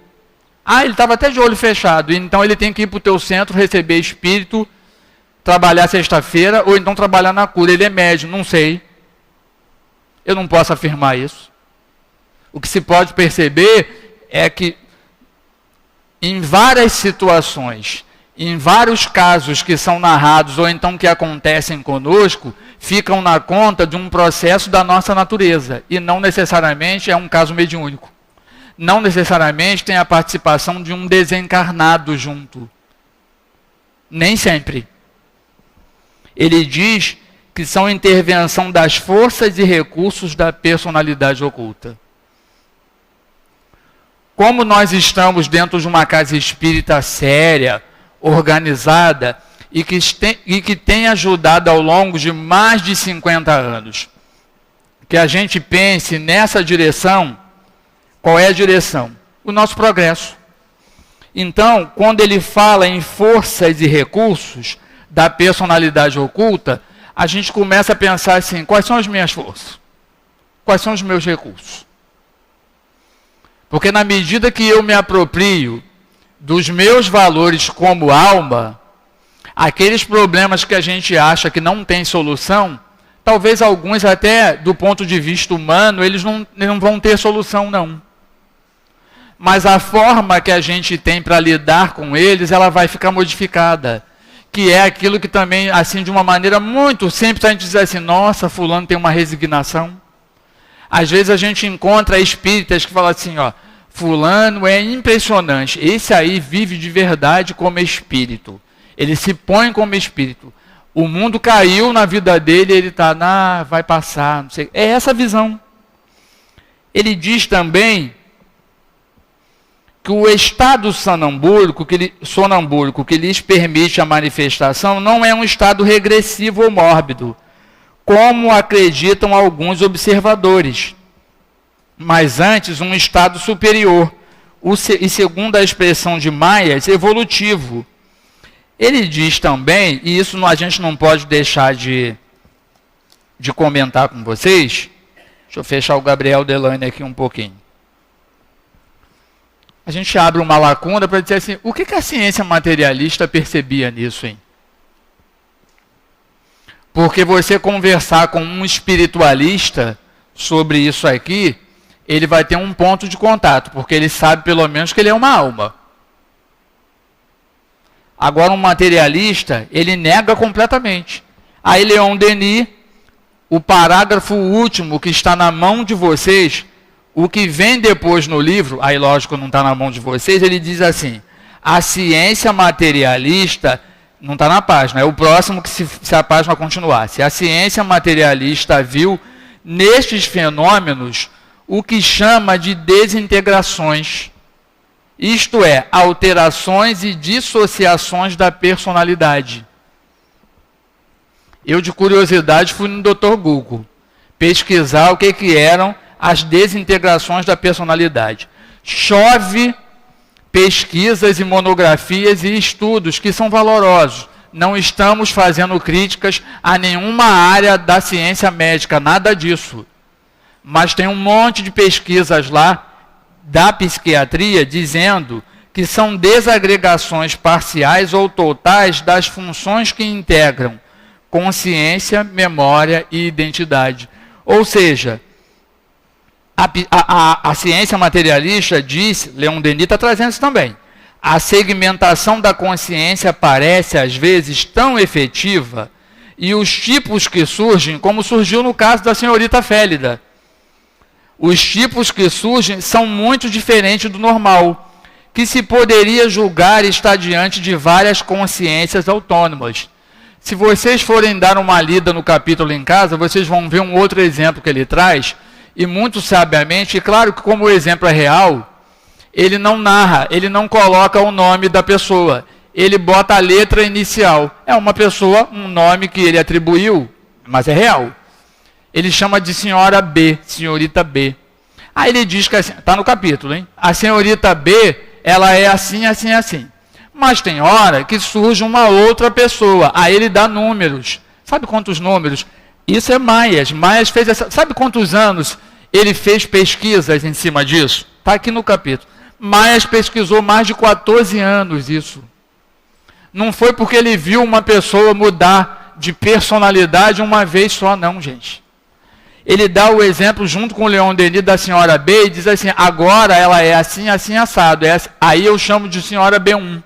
Ah, ele estava até de olho fechado, então ele tem que ir para o teu centro, receber espírito, trabalhar sexta-feira, ou então trabalhar na cura. Ele é médium, não sei. Eu não posso afirmar isso. O que se pode perceber é que em várias situações, em vários casos que são narrados ou então que acontecem conosco, ficam na conta de um processo da nossa natureza e não necessariamente é um caso mediúnico. Não necessariamente tem a participação de um desencarnado junto. Nem sempre. Ele diz que são intervenção das forças e recursos da personalidade oculta. Como nós estamos dentro de uma casa espírita séria, organizada, e que tem ajudado ao longo de mais de 50 anos, que a gente pense nessa direção. Qual é a direção? O nosso progresso. Então, quando ele fala em forças e recursos da personalidade oculta, a gente começa a pensar assim, quais são as minhas forças? Quais são os meus recursos? Porque na medida que eu me aproprio dos meus valores como alma, aqueles problemas que a gente acha que não tem solução, talvez alguns até do ponto de vista humano, eles não vão ter solução não. Mas a forma que a gente tem para lidar com eles, ela vai ficar modificada. Que é aquilo que também, assim, de uma maneira muito simples, a gente diz assim, nossa, fulano tem uma resignação. Às vezes a gente encontra espíritas que falam assim, ó, fulano é impressionante, esse aí vive de verdade como espírito. Ele se põe como espírito. O mundo caiu na vida dele, ele está, vai passar, não sei. É essa a visão. Ele diz também que o estado sonambúrico que lhes permite a manifestação não é um estado regressivo ou mórbido, como acreditam alguns observadores, mas antes um estado superior, e segundo a expressão de Myers, evolutivo. Ele diz também, e isso a gente não pode deixar de comentar com vocês, deixa eu fechar o Gabriel Delane aqui um pouquinho. A gente abre uma lacuna para dizer assim, o que a ciência materialista percebia nisso, hein? Porque você conversar com um espiritualista sobre isso aqui, ele vai ter um ponto de contato, porque ele sabe pelo menos que ele é uma alma. Agora um materialista, ele nega completamente. Aí Leon Denis, o parágrafo último que está na mão de vocês, o que vem depois no livro, aí lógico não está na mão de vocês, ele diz assim, a ciência materialista, não está na página, é o próximo que se a página continuasse, a ciência materialista viu nestes fenômenos o que chama de desintegrações, isto é, alterações e dissociações da personalidade. Eu de curiosidade fui no Dr. Google pesquisar o que eram as desintegrações da personalidade. Chove pesquisas e monografias e estudos que são valorosos. Não estamos fazendo críticas a nenhuma área da ciência médica, nada disso. mas tem um monte de pesquisas lá da psiquiatria dizendo que são desagregações parciais ou totais das funções que integram consciência, memória e identidade. Ou seja, a ciência materialista diz, Leon Denis está trazendo isso também, a segmentação da consciência parece às vezes tão efetiva e os tipos que surgem, como surgiu no caso da senhorita Félida, os tipos que surgem são muito diferentes do normal, que se poderia julgar estar diante de várias consciências autônomas. Se vocês forem dar uma lida no capítulo em casa, vocês vão ver um outro exemplo que ele traz, e muito sabiamente, e claro que como o exemplo é real, ele não narra, ele não coloca o nome da pessoa, ele bota a letra inicial. É uma pessoa, um nome que ele atribuiu, mas é real. Ele chama de senhora B, senhorita B. Aí ele diz que, está no capítulo, hein? A senhorita B, ela é assim, assim, assim. Mas tem hora que surge uma outra pessoa. Aí ele dá números. Sabe quantos números? Isso é Myers. Myers fez essa... Sabe quantos anos ele fez pesquisas em cima disso? Está aqui no capítulo. Myers pesquisou mais de 14 anos isso. Não foi porque ele viu uma pessoa mudar de personalidade uma vez só, não, gente. Ele dá o exemplo junto com o Leon Denis da senhora B e diz assim, agora ela é assim, assim, assado. Aí eu chamo de senhora B1.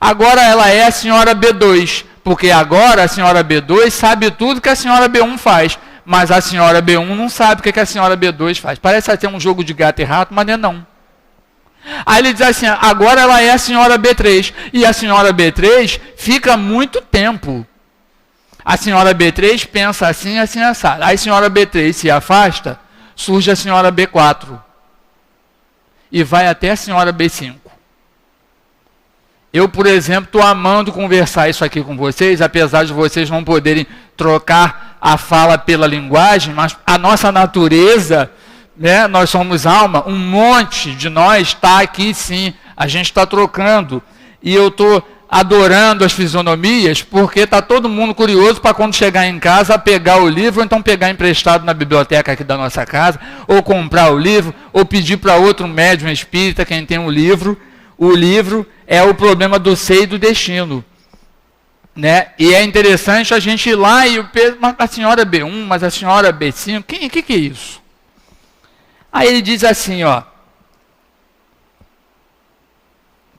Agora ela é a senhora B2, porque agora a senhora B2 sabe tudo que a senhora B1 faz, mas a senhora B1 não sabe o que a senhora B2 faz. Parece até um jogo de gato e rato, mas não. Aí ele diz assim, agora ela é a senhora B3, e a senhora B3 fica muito tempo. A senhora B3 pensa assim, assim, assado. Aí a senhora B3 se afasta, surge a senhora B4. E vai até a senhora B5. Eu, por exemplo, estou amando conversar isso aqui com vocês, apesar de vocês não poderem trocar a fala pela linguagem, mas a nossa natureza, né, nós somos alma, um monte de nós está aqui sim, a gente está trocando. E eu estou adorando as fisionomias, porque está todo mundo curioso para quando chegar em casa pegar o livro, ou então pegar emprestado na biblioteca aqui da nossa casa, ou comprar o livro, ou pedir para outro médium espírita, quem tem um livro. O livro é o problema do ser e do destino. Né? E é interessante a gente ir lá e mas a senhora B1, mas a senhora B5, que é isso? Aí ele diz assim, ó,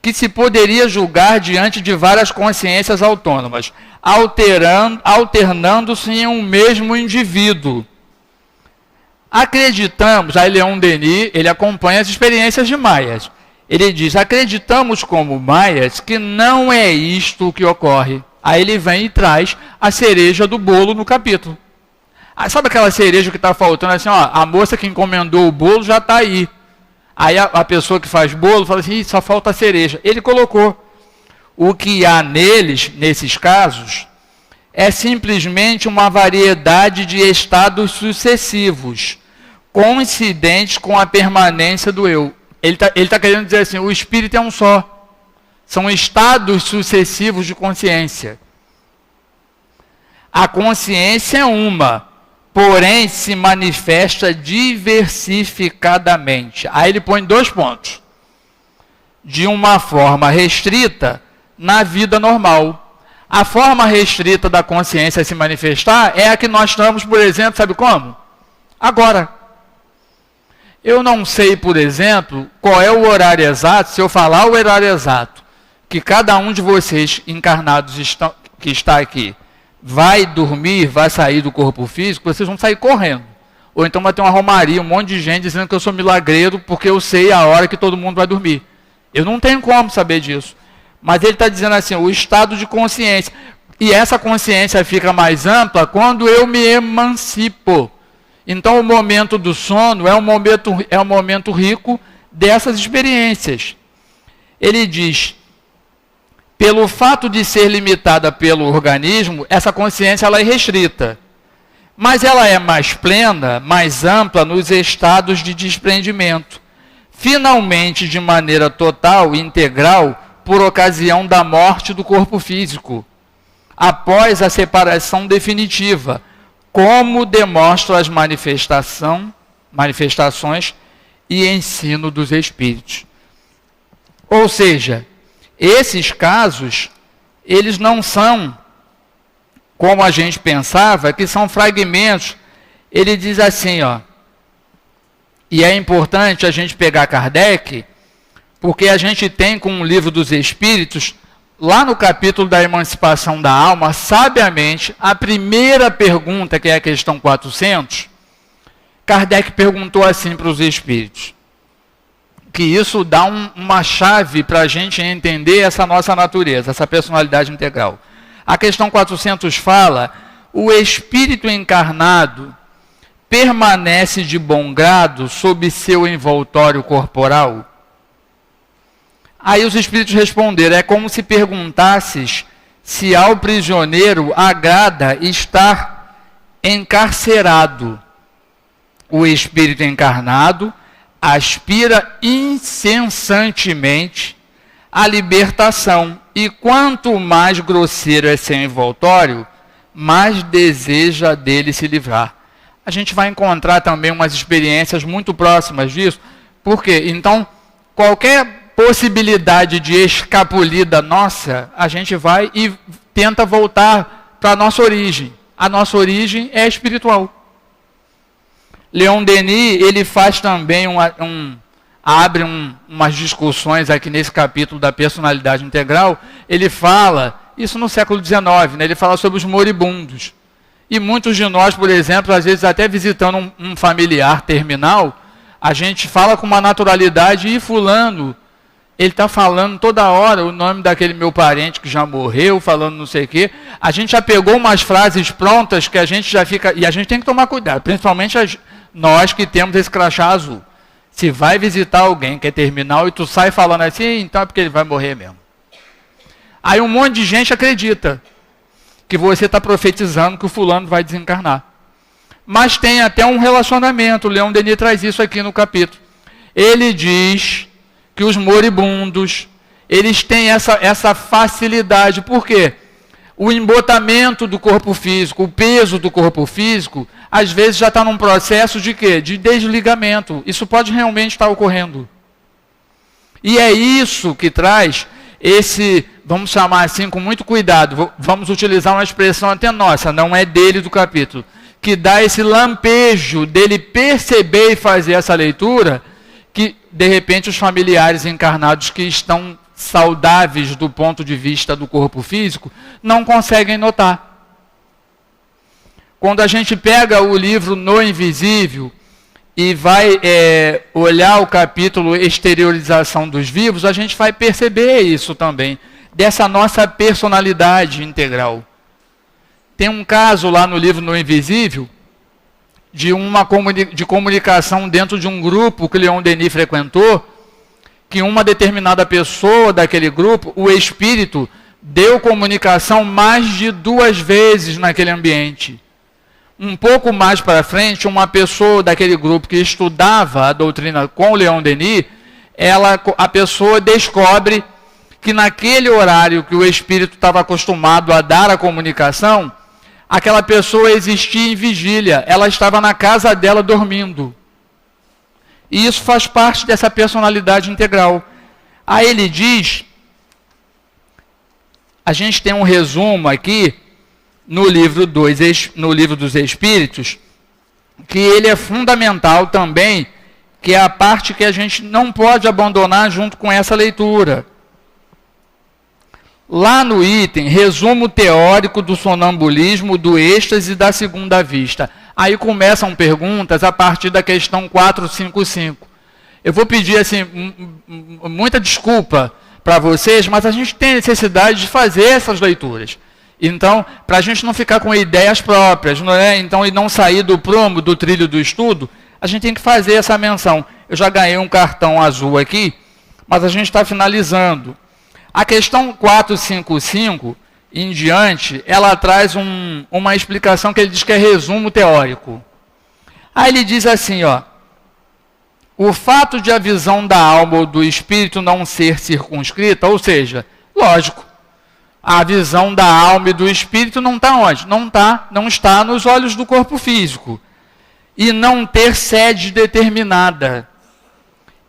que se poderia julgar diante de várias consciências autônomas, alternando-se em um mesmo indivíduo. Acreditamos, aí Leon Denis, ele acompanha as experiências de Myers. Ele diz, acreditamos como Myers que não é isto o que ocorre. Aí ele vem e traz a cereja do bolo no capítulo. Sabe aquela cereja que está faltando assim, ó, a moça que encomendou o bolo já está aí. Aí a pessoa que faz bolo fala assim, só falta a cereja. Ele colocou. O que há neles, nesses casos, é simplesmente uma variedade de estados sucessivos, coincidentes com a permanência do eu. Ele tá querendo dizer assim, o espírito é um só. São estados sucessivos de consciência. A consciência é uma, porém se manifesta diversificadamente. Aí ele põe 2 pontos. De uma forma restrita na vida normal. A forma restrita da consciência se manifestar é a que nós estamos, por exemplo, sabe como? Agora. Eu não sei, por exemplo, qual é o horário exato, se eu falar o horário exato, que cada um de vocês encarnados que está aqui vai dormir, vai sair do corpo físico, vocês vão sair correndo. Ou então vai ter uma romaria, um monte de gente dizendo que eu sou milagreiro porque eu sei a hora que todo mundo vai dormir. Eu não tenho como saber disso. Mas ele está dizendo assim, o estado de consciência. E essa consciência fica mais ampla quando eu me emancipo. Então o momento do sono é um momento rico dessas experiências. Ele diz, pelo fato de ser limitada pelo organismo, essa consciência ela é restrita. Mas ela é mais plena, mais ampla nos estados de desprendimento. Finalmente, de maneira total e integral, por ocasião da morte do corpo físico. Após a separação definitiva, como demonstram as manifestações e ensino dos espíritos. Ou seja, esses casos, eles não são, como a gente pensava, que são fragmentos. Ele diz assim, ó, e é importante a gente pegar Kardec, porque a gente tem com o Livro dos Espíritos, lá no capítulo da emancipação da alma, sabiamente, a primeira pergunta, que é a questão 400, Kardec perguntou assim para os espíritos, que isso dá uma chave para a gente entender essa nossa natureza, essa personalidade integral. A questão 400 fala, o espírito encarnado permanece de bom grado sob seu envoltório corporal? Aí os espíritos responderam, é como se perguntasses se ao prisioneiro agrada estar encarcerado. O espírito encarnado aspira incessantemente à libertação, e quanto mais grosseiro é seu envoltório, mais deseja dele se livrar. A gente vai encontrar também umas experiências muito próximas disso, porque então qualquer possibilidade de escapulida nossa, a gente vai e tenta voltar para a nossa origem. A nossa origem é espiritual. Leon Denis, ele faz também abre umas discussões aqui nesse capítulo da personalidade integral. Ele fala, isso no século XIX, né? Ele fala sobre os moribundos. E muitos de nós, por exemplo, às vezes até visitando um familiar terminal, a gente fala com uma naturalidade, e fulano, ele está falando toda hora o nome daquele meu parente que já morreu, falando não sei o quê. A gente já pegou umas frases prontas que a gente já fica... E a gente tem que tomar cuidado, principalmente nós que temos esse crachá azul. Se vai visitar alguém que é terminal e tu sai falando assim, então é porque ele vai morrer mesmo. Aí um monte de gente acredita que você está profetizando que o fulano vai desencarnar. Mas tem até um relacionamento. O Leon Denis traz isso aqui no capítulo. Ele diz que os moribundos, eles têm essa facilidade. Por quê? O embotamento do corpo físico, o peso do corpo físico, às vezes já está num processo de quê? De desligamento. Isso pode realmente estar ocorrendo. E é isso que traz esse, vamos chamar assim com muito cuidado, vamos utilizar uma expressão até nossa, não é dele do capítulo, que dá esse lampejo dele perceber e fazer essa leitura, que de repente os familiares encarnados que estão saudáveis do ponto de vista do corpo físico não conseguem notar. Quando a gente pega o livro No Invisível e vai olhar o capítulo Exteriorização dos Vivos, a gente vai perceber isso também, dessa nossa personalidade integral. Tem um caso lá no livro No Invisível, de comunicação dentro de um grupo que Leon Denis frequentou, que uma determinada pessoa daquele grupo, o espírito, deu comunicação mais de 2 vezes naquele ambiente. Um pouco mais para frente, uma pessoa daquele grupo que estudava a doutrina com o Leon Denis, a pessoa descobre que naquele horário que o espírito estava acostumado a dar a comunicação, aquela pessoa existia em vigília, ela estava na casa dela dormindo. E isso faz parte dessa personalidade integral. Aí ele diz, a gente tem um resumo aqui, no livro dos Espíritos, que ele é fundamental também, que é a parte que a gente não pode abandonar junto com essa leitura. Lá no item, resumo teórico do sonambulismo, do êxtase e da segunda vista. Aí começam perguntas a partir da questão 455. Eu vou pedir assim, muita desculpa para vocês, mas a gente tem necessidade de fazer essas leituras. Então, para a gente não ficar com ideias próprias, não é? Então, e não sair do prumo, do trilho do estudo, a gente tem que fazer essa menção. Eu já ganhei um cartão azul aqui, mas a gente está finalizando. A questão 455 em diante, ela traz uma explicação que ele diz que é resumo teórico. Aí ele diz assim, ó, o fato de a visão da alma ou do espírito não ser circunscrita, ou seja, lógico, A visão da alma e do espírito não está onde? Não está nos olhos do corpo físico. E não ter sede determinada.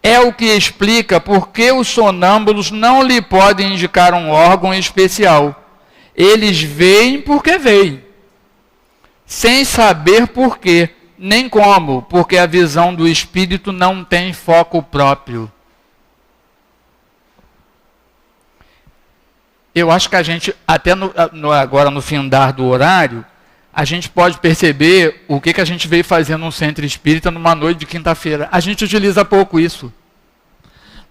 É o que explica por que os sonâmbulos não lhe podem indicar um órgão especial. Eles veem porque veem, sem saber por quê, nem como, porque a visão do espírito não tem foco próprio. Eu acho que a gente, até agora no findar do horário, a gente pode perceber o que a gente veio fazendo no centro espírita numa noite de quinta-feira. A gente utiliza pouco isso.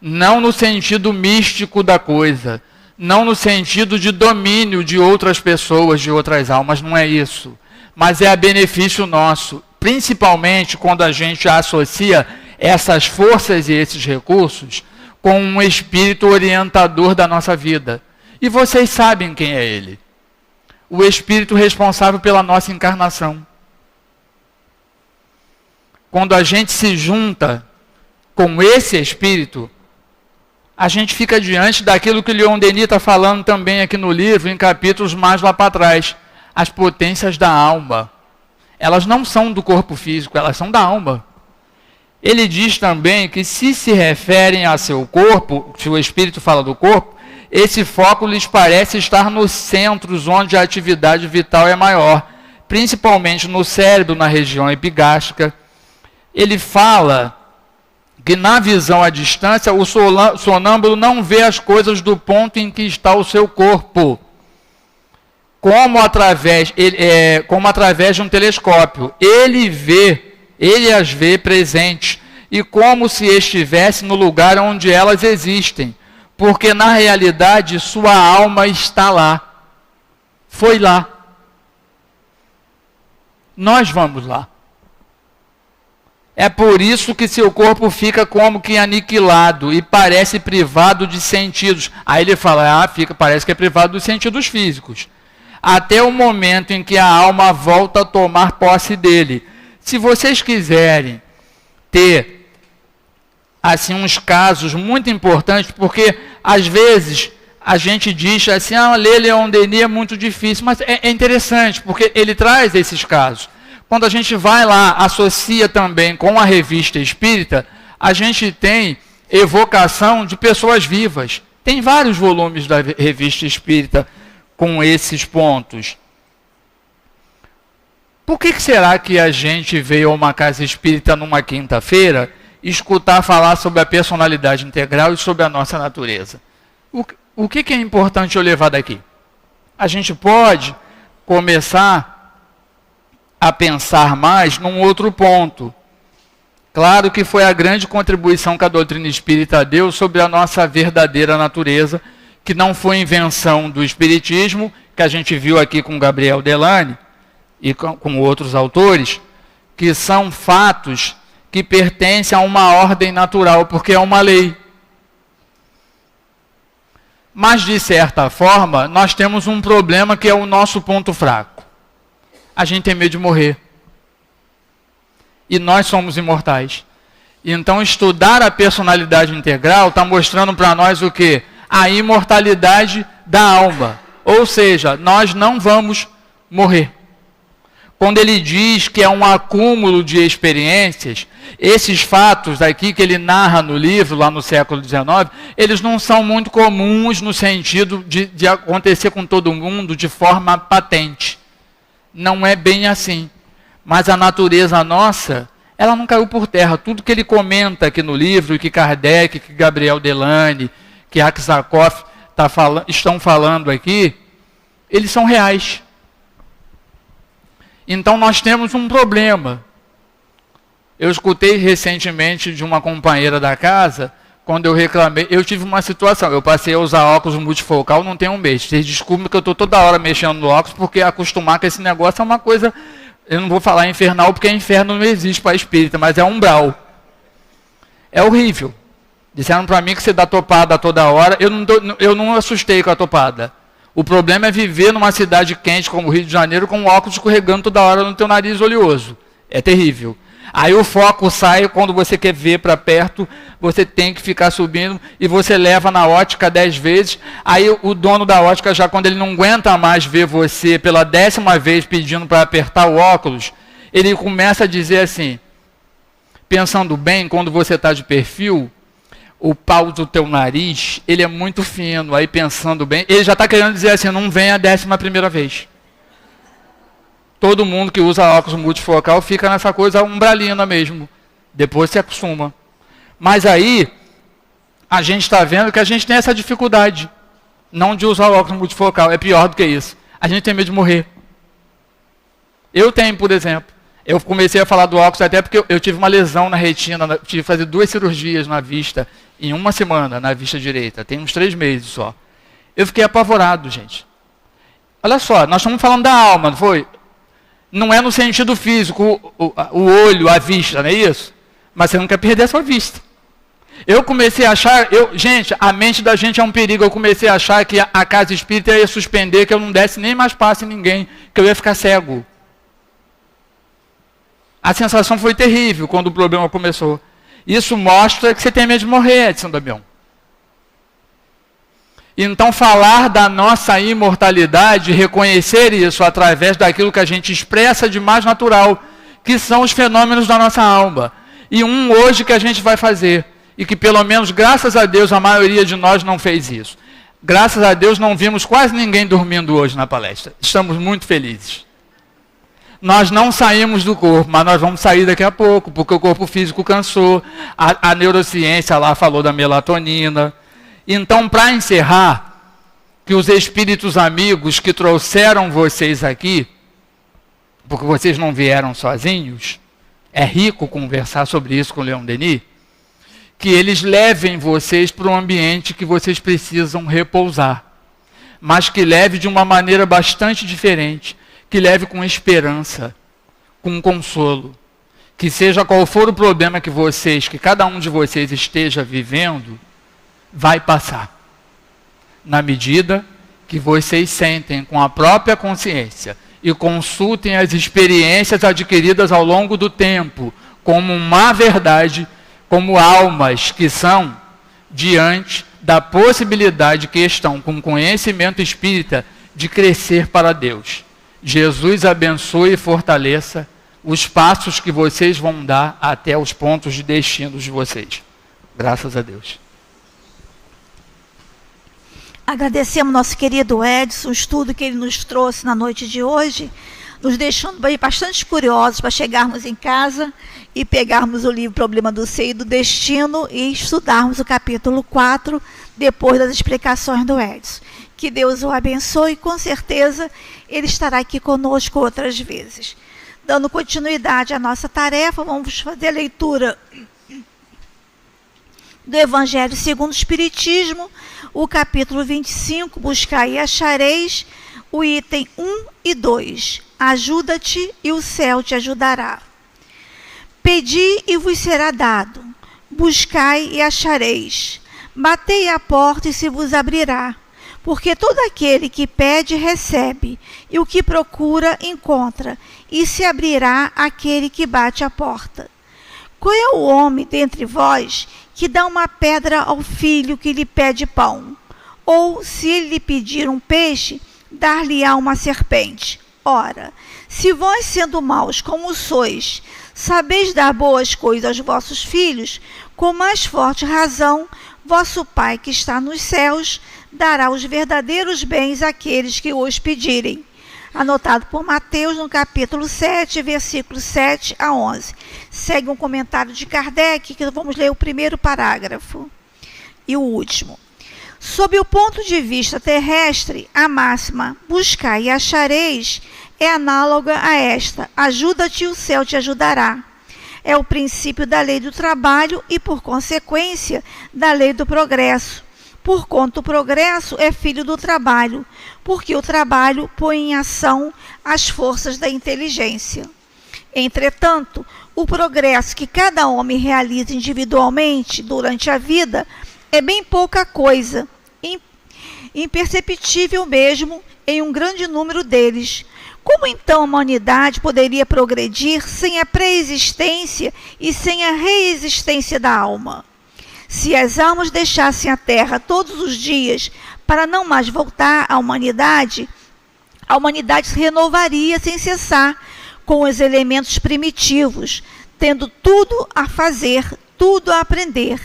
Não no sentido místico da coisa, não no sentido de domínio de outras pessoas, de outras almas, não é isso. Mas é a benefício nosso, principalmente quando a gente associa essas forças e esses recursos com um espírito orientador da nossa vida. E vocês sabem quem é ele. O espírito responsável pela nossa encarnação. Quando a gente se junta com esse espírito, a gente fica diante daquilo que Leon Denis está falando também aqui no livro, em capítulos mais lá para trás. As potências da alma. Elas não são do corpo físico, elas são da alma. Ele diz também que se referem a seu corpo, se o espírito fala do corpo, esse foco lhes parece estar nos centros onde a atividade vital é maior, principalmente no cérebro, na região epigástrica. Ele fala que na visão à distância, o sonâmbulo não vê as coisas do ponto em que está o seu corpo, como através de um telescópio. Ele as vê presentes, e como se estivesse no lugar onde elas existem, porque na realidade sua alma está lá, foi lá. Nós vamos lá. É por isso que seu corpo fica como que aniquilado e parece privado de sentidos. Aí ele fala, parece que é privado dos sentidos físicos. Até o momento em que a alma volta a tomar posse dele. Se vocês quiserem ter assim uns casos muito importantes, porque às vezes a gente diz assim, ler Leon Denis é muito difícil, mas é interessante, porque ele traz esses casos. Quando a gente vai lá, associa também com a revista espírita, a gente tem evocação de pessoas vivas. Tem vários volumes da revista espírita com esses pontos. Por que será que a gente veio a uma casa espírita numa quinta-feira escutar falar sobre a personalidade integral e sobre a nossa natureza? O que é importante eu levar daqui? A gente pode começar a pensar mais num outro ponto. Claro que foi a grande contribuição que a doutrina espírita deu sobre a nossa verdadeira natureza, que não foi invenção do espiritismo, que a gente viu aqui com Gabriel Delany e com outros autores, que são fatos que pertencem a uma ordem natural, porque é uma lei. Mas, de certa forma, nós temos um problema que é o nosso ponto fraco. A gente tem medo de morrer. E nós somos imortais. Então, estudar a personalidade integral está mostrando para nós o quê? A imortalidade da alma. Ou seja, nós não vamos morrer. Quando ele diz que é um acúmulo de experiências, esses fatos aqui que ele narra no livro, lá no século XIX, eles não são muito comuns no sentido de acontecer com todo mundo de forma patente. Não é bem assim. Mas a natureza nossa, ela não caiu por terra. Tudo que ele comenta aqui no livro, que Kardec, que Gabriel Delany, que Aksakov estão falando aqui, eles são reais. Então nós temos um problema. Eu escutei recentemente de uma companheira da casa, quando eu reclamei, eu tive uma situação, eu passei a usar óculos multifocal não tem um mês. Vocês desculpem que eu estou toda hora mexendo no óculos, porque acostumar com esse negócio é uma coisa, eu não vou falar infernal, porque inferno não existe para espírita, mas é umbral. É horrível. Disseram para mim que você dá topada toda hora, eu não assustei com a topada. O problema é viver numa cidade quente como o Rio de Janeiro com óculos escorregando toda hora no teu nariz oleoso. É terrível. Aí o foco sai, quando você quer ver para perto, você tem que ficar subindo e você leva na ótica 10 vezes. Aí o dono da ótica, já quando ele não aguenta mais ver você pela 10ª vez pedindo para apertar o óculos, ele começa a dizer assim, pensando bem, quando você está de perfil, o pau do teu nariz, ele é muito fino. Aí pensando bem, ele já está querendo dizer assim, não vem a 11ª vez. Todo mundo que usa óculos multifocal fica nessa coisa umbralina mesmo. Depois se acostuma. Mas aí, a gente está vendo que a gente tem essa dificuldade. Não de usar óculos multifocal. É pior do que isso. A gente tem medo de morrer. Eu tenho, por exemplo. Eu comecei a falar do óculos até porque eu tive uma lesão na retina. Tive que fazer 2 cirurgias na vista em 1 semana, na vista direita. Tem uns 3 meses só. Eu fiquei apavorado, gente. Olha só, nós estamos falando da alma, não foi? Não é no sentido físico, o olho, a vista, não é isso? Mas você não quer perder a sua vista. Eu comecei a achar, gente, a mente da gente é um perigo. Eu comecei a achar que a casa espírita ia suspender, que eu não desse nem mais passe em ninguém, que eu ia ficar cego. A sensação foi terrível quando o problema começou. Isso mostra que você tem medo de morrer, Edson Damião. Então, falar da nossa imortalidade, reconhecer isso através daquilo que a gente expressa de mais natural, que são os fenômenos da nossa alma. E hoje que a gente vai fazer, e que pelo menos, graças a Deus, a maioria de nós não fez isso. Graças a Deus, não vimos quase ninguém dormindo hoje na palestra. Estamos muito felizes. Nós não saímos do corpo, mas nós vamos sair daqui a pouco, porque o corpo físico cansou. A neurociência lá falou da melatonina. Então, para encerrar, que os espíritos amigos que trouxeram vocês aqui, porque vocês não vieram sozinhos, é rico conversar sobre isso com o Leon Denis, que eles levem vocês para um ambiente que vocês precisam repousar, mas que leve de uma maneira bastante diferente, que leve com esperança, com consolo, que seja qual for o problema que cada um de vocês esteja vivendo, vai passar, na medida que vocês sentem com a própria consciência e consultem as experiências adquiridas ao longo do tempo como uma verdade, como almas que são, diante da possibilidade que estão com conhecimento espírita de crescer para Deus. Jesus abençoe e fortaleça os passos que vocês vão dar até os pontos de destino de vocês. Graças a Deus. Agradecemos nosso querido Edson, o estudo que ele nos trouxe na noite de hoje, nos deixando bastante curiosos para chegarmos em casa e pegarmos o livro Problema do Ser e do Destino e estudarmos o capítulo 4, depois das explicações do Edson. Que Deus o abençoe e, com certeza, ele estará aqui conosco outras vezes. Dando continuidade à nossa tarefa, vamos fazer a leitura do Evangelho segundo o Espiritismo, o capítulo 25, buscai e achareis, o item 1 e 2, ajuda-te e o céu te ajudará. Pedi e vos será dado, buscai e achareis, batei à porta e se vos abrirá, porque todo aquele que pede recebe, e o que procura encontra, e se abrirá aquele que bate à porta. Qual é o homem dentre vós que dá uma pedra ao filho que lhe pede pão? Ou, se ele lhe pedir um peixe, dar-lhe-á uma serpente? Ora, se vós, sendo maus como sois, sabeis dar boas coisas aos vossos filhos, com mais forte razão, vosso Pai que está nos céus dará os verdadeiros bens àqueles que os pedirem. Anotado por Mateus no capítulo 7, versículos 7 a 11. Segue um comentário de Kardec, que vamos ler o primeiro parágrafo e o último. Sob o ponto de vista terrestre, a máxima buscai e achareis é análoga a esta: ajuda-te e o céu te ajudará. É o princípio da lei do trabalho e, por consequência, da lei do progresso. Porquanto o progresso é filho do trabalho, porque o trabalho põe em ação as forças da inteligência. Entretanto, o progresso que cada homem realiza individualmente durante a vida é bem pouca coisa, imperceptível mesmo em um grande número deles, Como então a humanidade poderia progredir sem a pré-existência e sem a reexistência da alma? Se as almas deixassem a Terra todos os dias para não mais voltar à humanidade, a humanidade se renovaria sem cessar com os elementos primitivos, tendo tudo a fazer, tudo a aprender.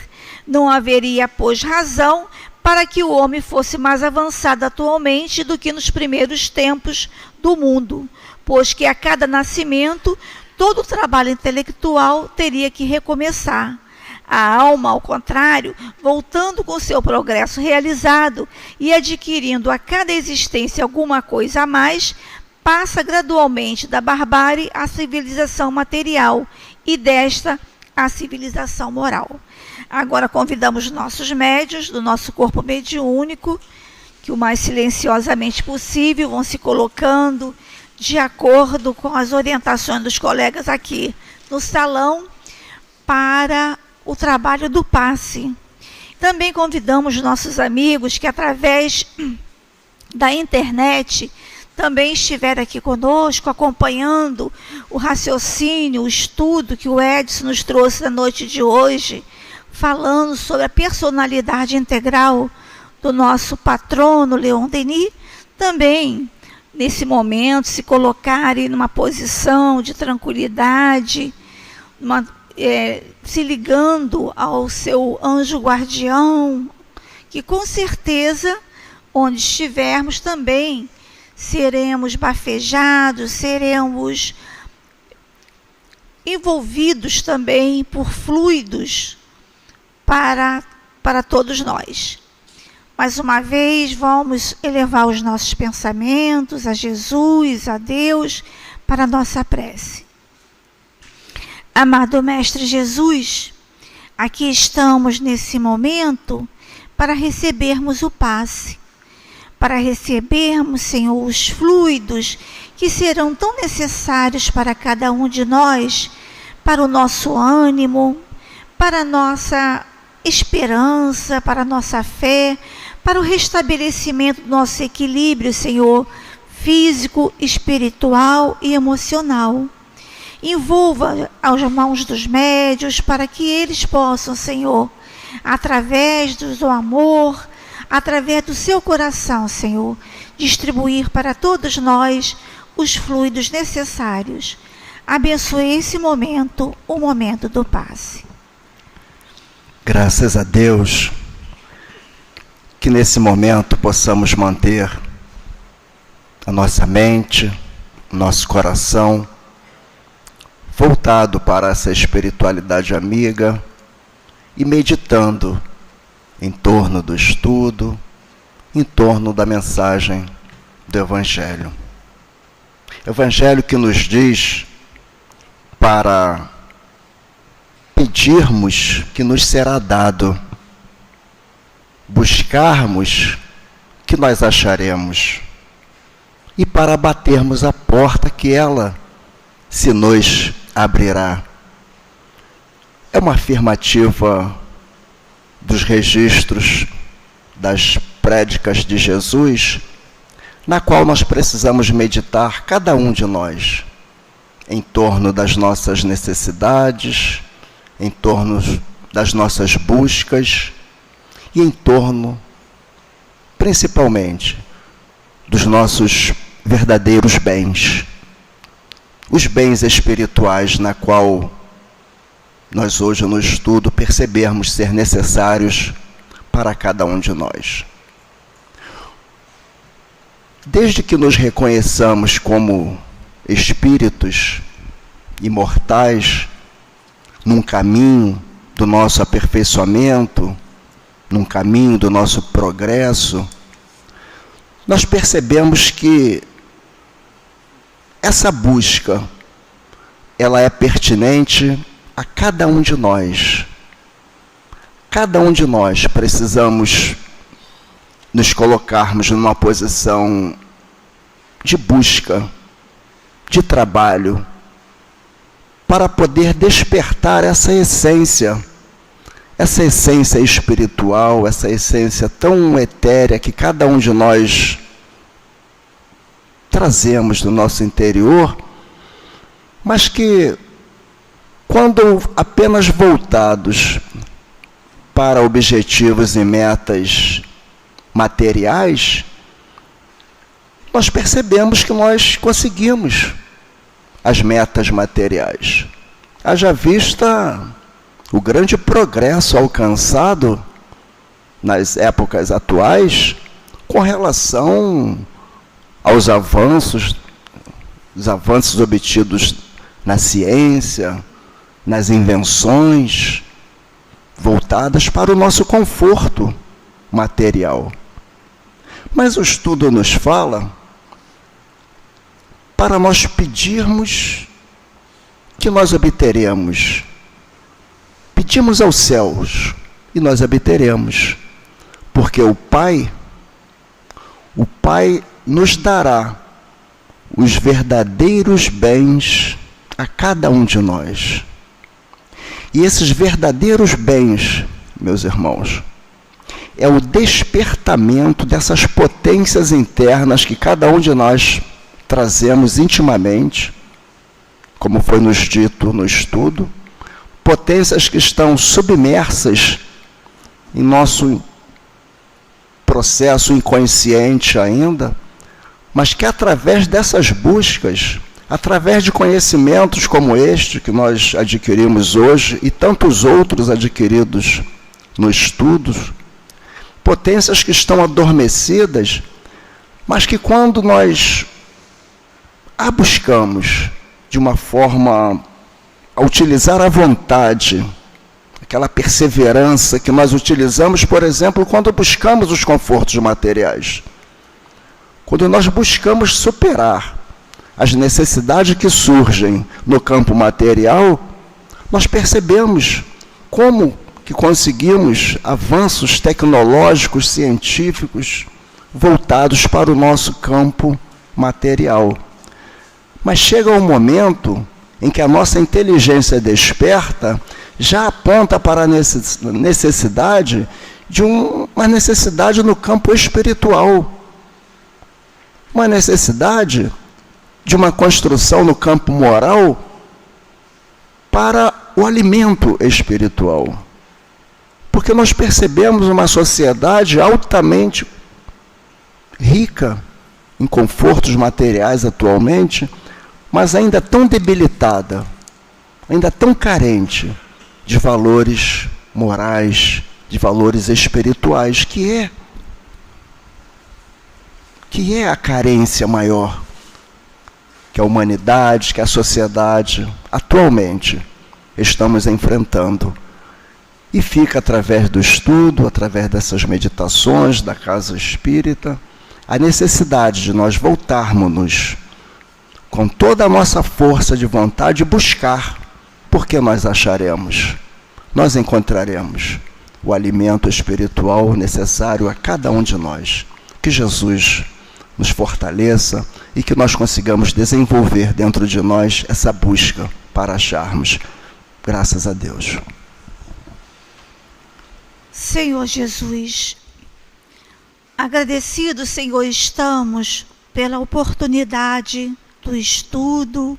Não haveria, pois, razão para que o homem fosse mais avançado atualmente do que nos primeiros tempos do mundo, pois que a cada nascimento todo o trabalho intelectual teria que recomeçar. A alma, ao contrário, voltando com seu progresso realizado e adquirindo a cada existência alguma coisa a mais, passa gradualmente da barbárie à civilização material e desta à civilização moral. Agora convidamos nossos médiuns do nosso corpo mediúnico, que o mais silenciosamente possível vão se colocando de acordo com as orientações dos colegas aqui no salão para o trabalho do passe. Também convidamos nossos amigos que através da internet também estiveram aqui conosco, acompanhando o raciocínio, o estudo que o Edson nos trouxe na noite de hoje, falando sobre a personalidade integral do nosso patrono Leon Denis, também, nesse momento, se colocarem numa posição de tranquilidade, se ligando ao seu anjo guardião, que com certeza, onde estivermos também, seremos bafejados, seremos envolvidos também por fluidos para todos nós. Mais uma vez, vamos elevar os nossos pensamentos a Jesus, a Deus, para a nossa prece. Amado Mestre Jesus, aqui estamos nesse momento para recebermos o passe, para recebermos, Senhor, os fluidos que serão tão necessários para cada um de nós, para o nosso ânimo, para a nossa esperança, para a nossa fé, para o restabelecimento do nosso equilíbrio, Senhor, físico, espiritual e emocional. Envolva as mãos dos médiuns para que eles possam, Senhor, através do amor, através do seu coração, Senhor, distribuir para todos nós os fluidos necessários. Abençoe esse momento, o momento do passe. Graças a Deus, que nesse momento possamos manter a nossa mente, o nosso coração voltado para essa espiritualidade amiga e meditando em torno do estudo, em torno da mensagem do Evangelho. Evangelho que nos diz para pedirmos que nos será dado, buscarmos que nós acharemos, e para batermos a porta que ela se nos abrirá. É uma afirmativa dos registros das prédicas de Jesus, na qual nós precisamos meditar, cada um de nós, em torno das nossas necessidades, em torno das nossas buscas e em torno, principalmente, dos nossos verdadeiros bens, os bens espirituais, na qual nós hoje no estudo percebemos ser necessários para cada um de nós. Desde que nos reconheçamos como espíritos imortais, num caminho do nosso aperfeiçoamento, num caminho do nosso progresso, nós percebemos que essa busca, ela é pertinente a cada um de nós. Cada um de nós precisamos nos colocarmos numa posição de busca, de trabalho, para poder despertar essa essência espiritual, essa essência tão etérea que cada um de nós trazemos do nosso interior, mas que, quando apenas voltados para objetivos e metas materiais, nós percebemos que nós conseguimos as metas materiais. Haja vista o grande progresso alcançado nas épocas atuais com relação aos avanços, os avanços obtidos na ciência, nas invenções, voltadas para o nosso conforto material. Mas o estudo nos fala para nós pedirmos que nós obteremos. Pedimos aos céus e nós obteremos, porque o Pai nos dará os verdadeiros bens a cada um de nós. E esses verdadeiros bens, meus irmãos, é o despertamento dessas potências internas que cada um de nós trazemos intimamente, como foi nos dito no estudo, potências que estão submersas em nosso processo inconsciente ainda, mas que através dessas buscas, através de conhecimentos como este que nós adquirimos hoje e tantos outros adquiridos no estudo, potências que estão adormecidas, mas que quando nós a buscamos de uma forma a utilizar a vontade, aquela perseverança que nós utilizamos, por exemplo, quando buscamos os confortos materiais. Quando nós buscamos superar as necessidades que surgem no campo material, nós percebemos como que conseguimos avanços tecnológicos, científicos, voltados para o nosso campo material. Mas chega um momento em que a nossa inteligência desperta já aponta para a necessidade de uma necessidade no campo espiritual, uma necessidade de uma construção no campo moral para o alimento espiritual. Porque nós percebemos uma sociedade altamente rica em confortos materiais atualmente, mas ainda tão debilitada, ainda tão carente de valores morais, de valores espirituais, que é a carência maior que a humanidade, que a sociedade atualmente estamos enfrentando. E fica através do estudo, através dessas meditações da casa espírita, a necessidade de nós voltarmos com toda a nossa força de vontade buscar, porque nós acharemos, nós encontraremos o alimento espiritual necessário a cada um de nós. Que Jesus nos fortaleça e que nós consigamos desenvolver dentro de nós essa busca para acharmos. Graças a Deus. Senhor Jesus, agradecidos, Senhor, estamos pela oportunidade do estudo,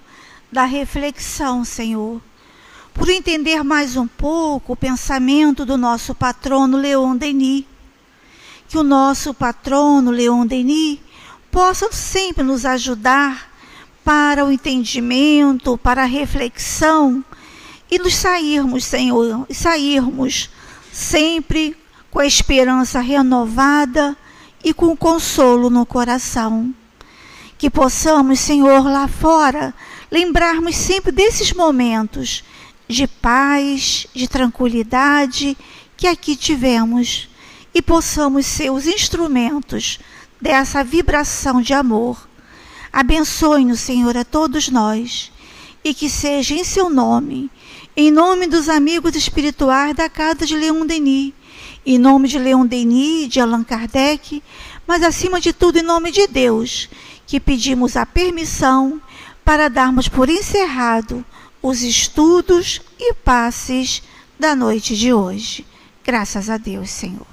da reflexão, Senhor, por entender mais um pouco o pensamento do nosso patrono Leon Denis. Que o nosso patrono Leon Denis possa sempre nos ajudar para o entendimento, para a reflexão e nos sairmos, Senhor, e sairmos sempre com a esperança renovada e com o consolo no coração. Que possamos, Senhor, lá fora, lembrarmos sempre desses momentos de paz, de tranquilidade que aqui tivemos e possamos ser os instrumentos dessa vibração de amor. Abençoe-nos, Senhor, a todos nós e que seja em seu nome, em nome dos amigos espirituais da casa de Leon Denis, em nome de Leon Denis, de Allan Kardec, mas acima de tudo em nome de Deus, que pedimos a permissão para darmos por encerrado os estudos e passes da noite de hoje. Graças a Deus, Senhor.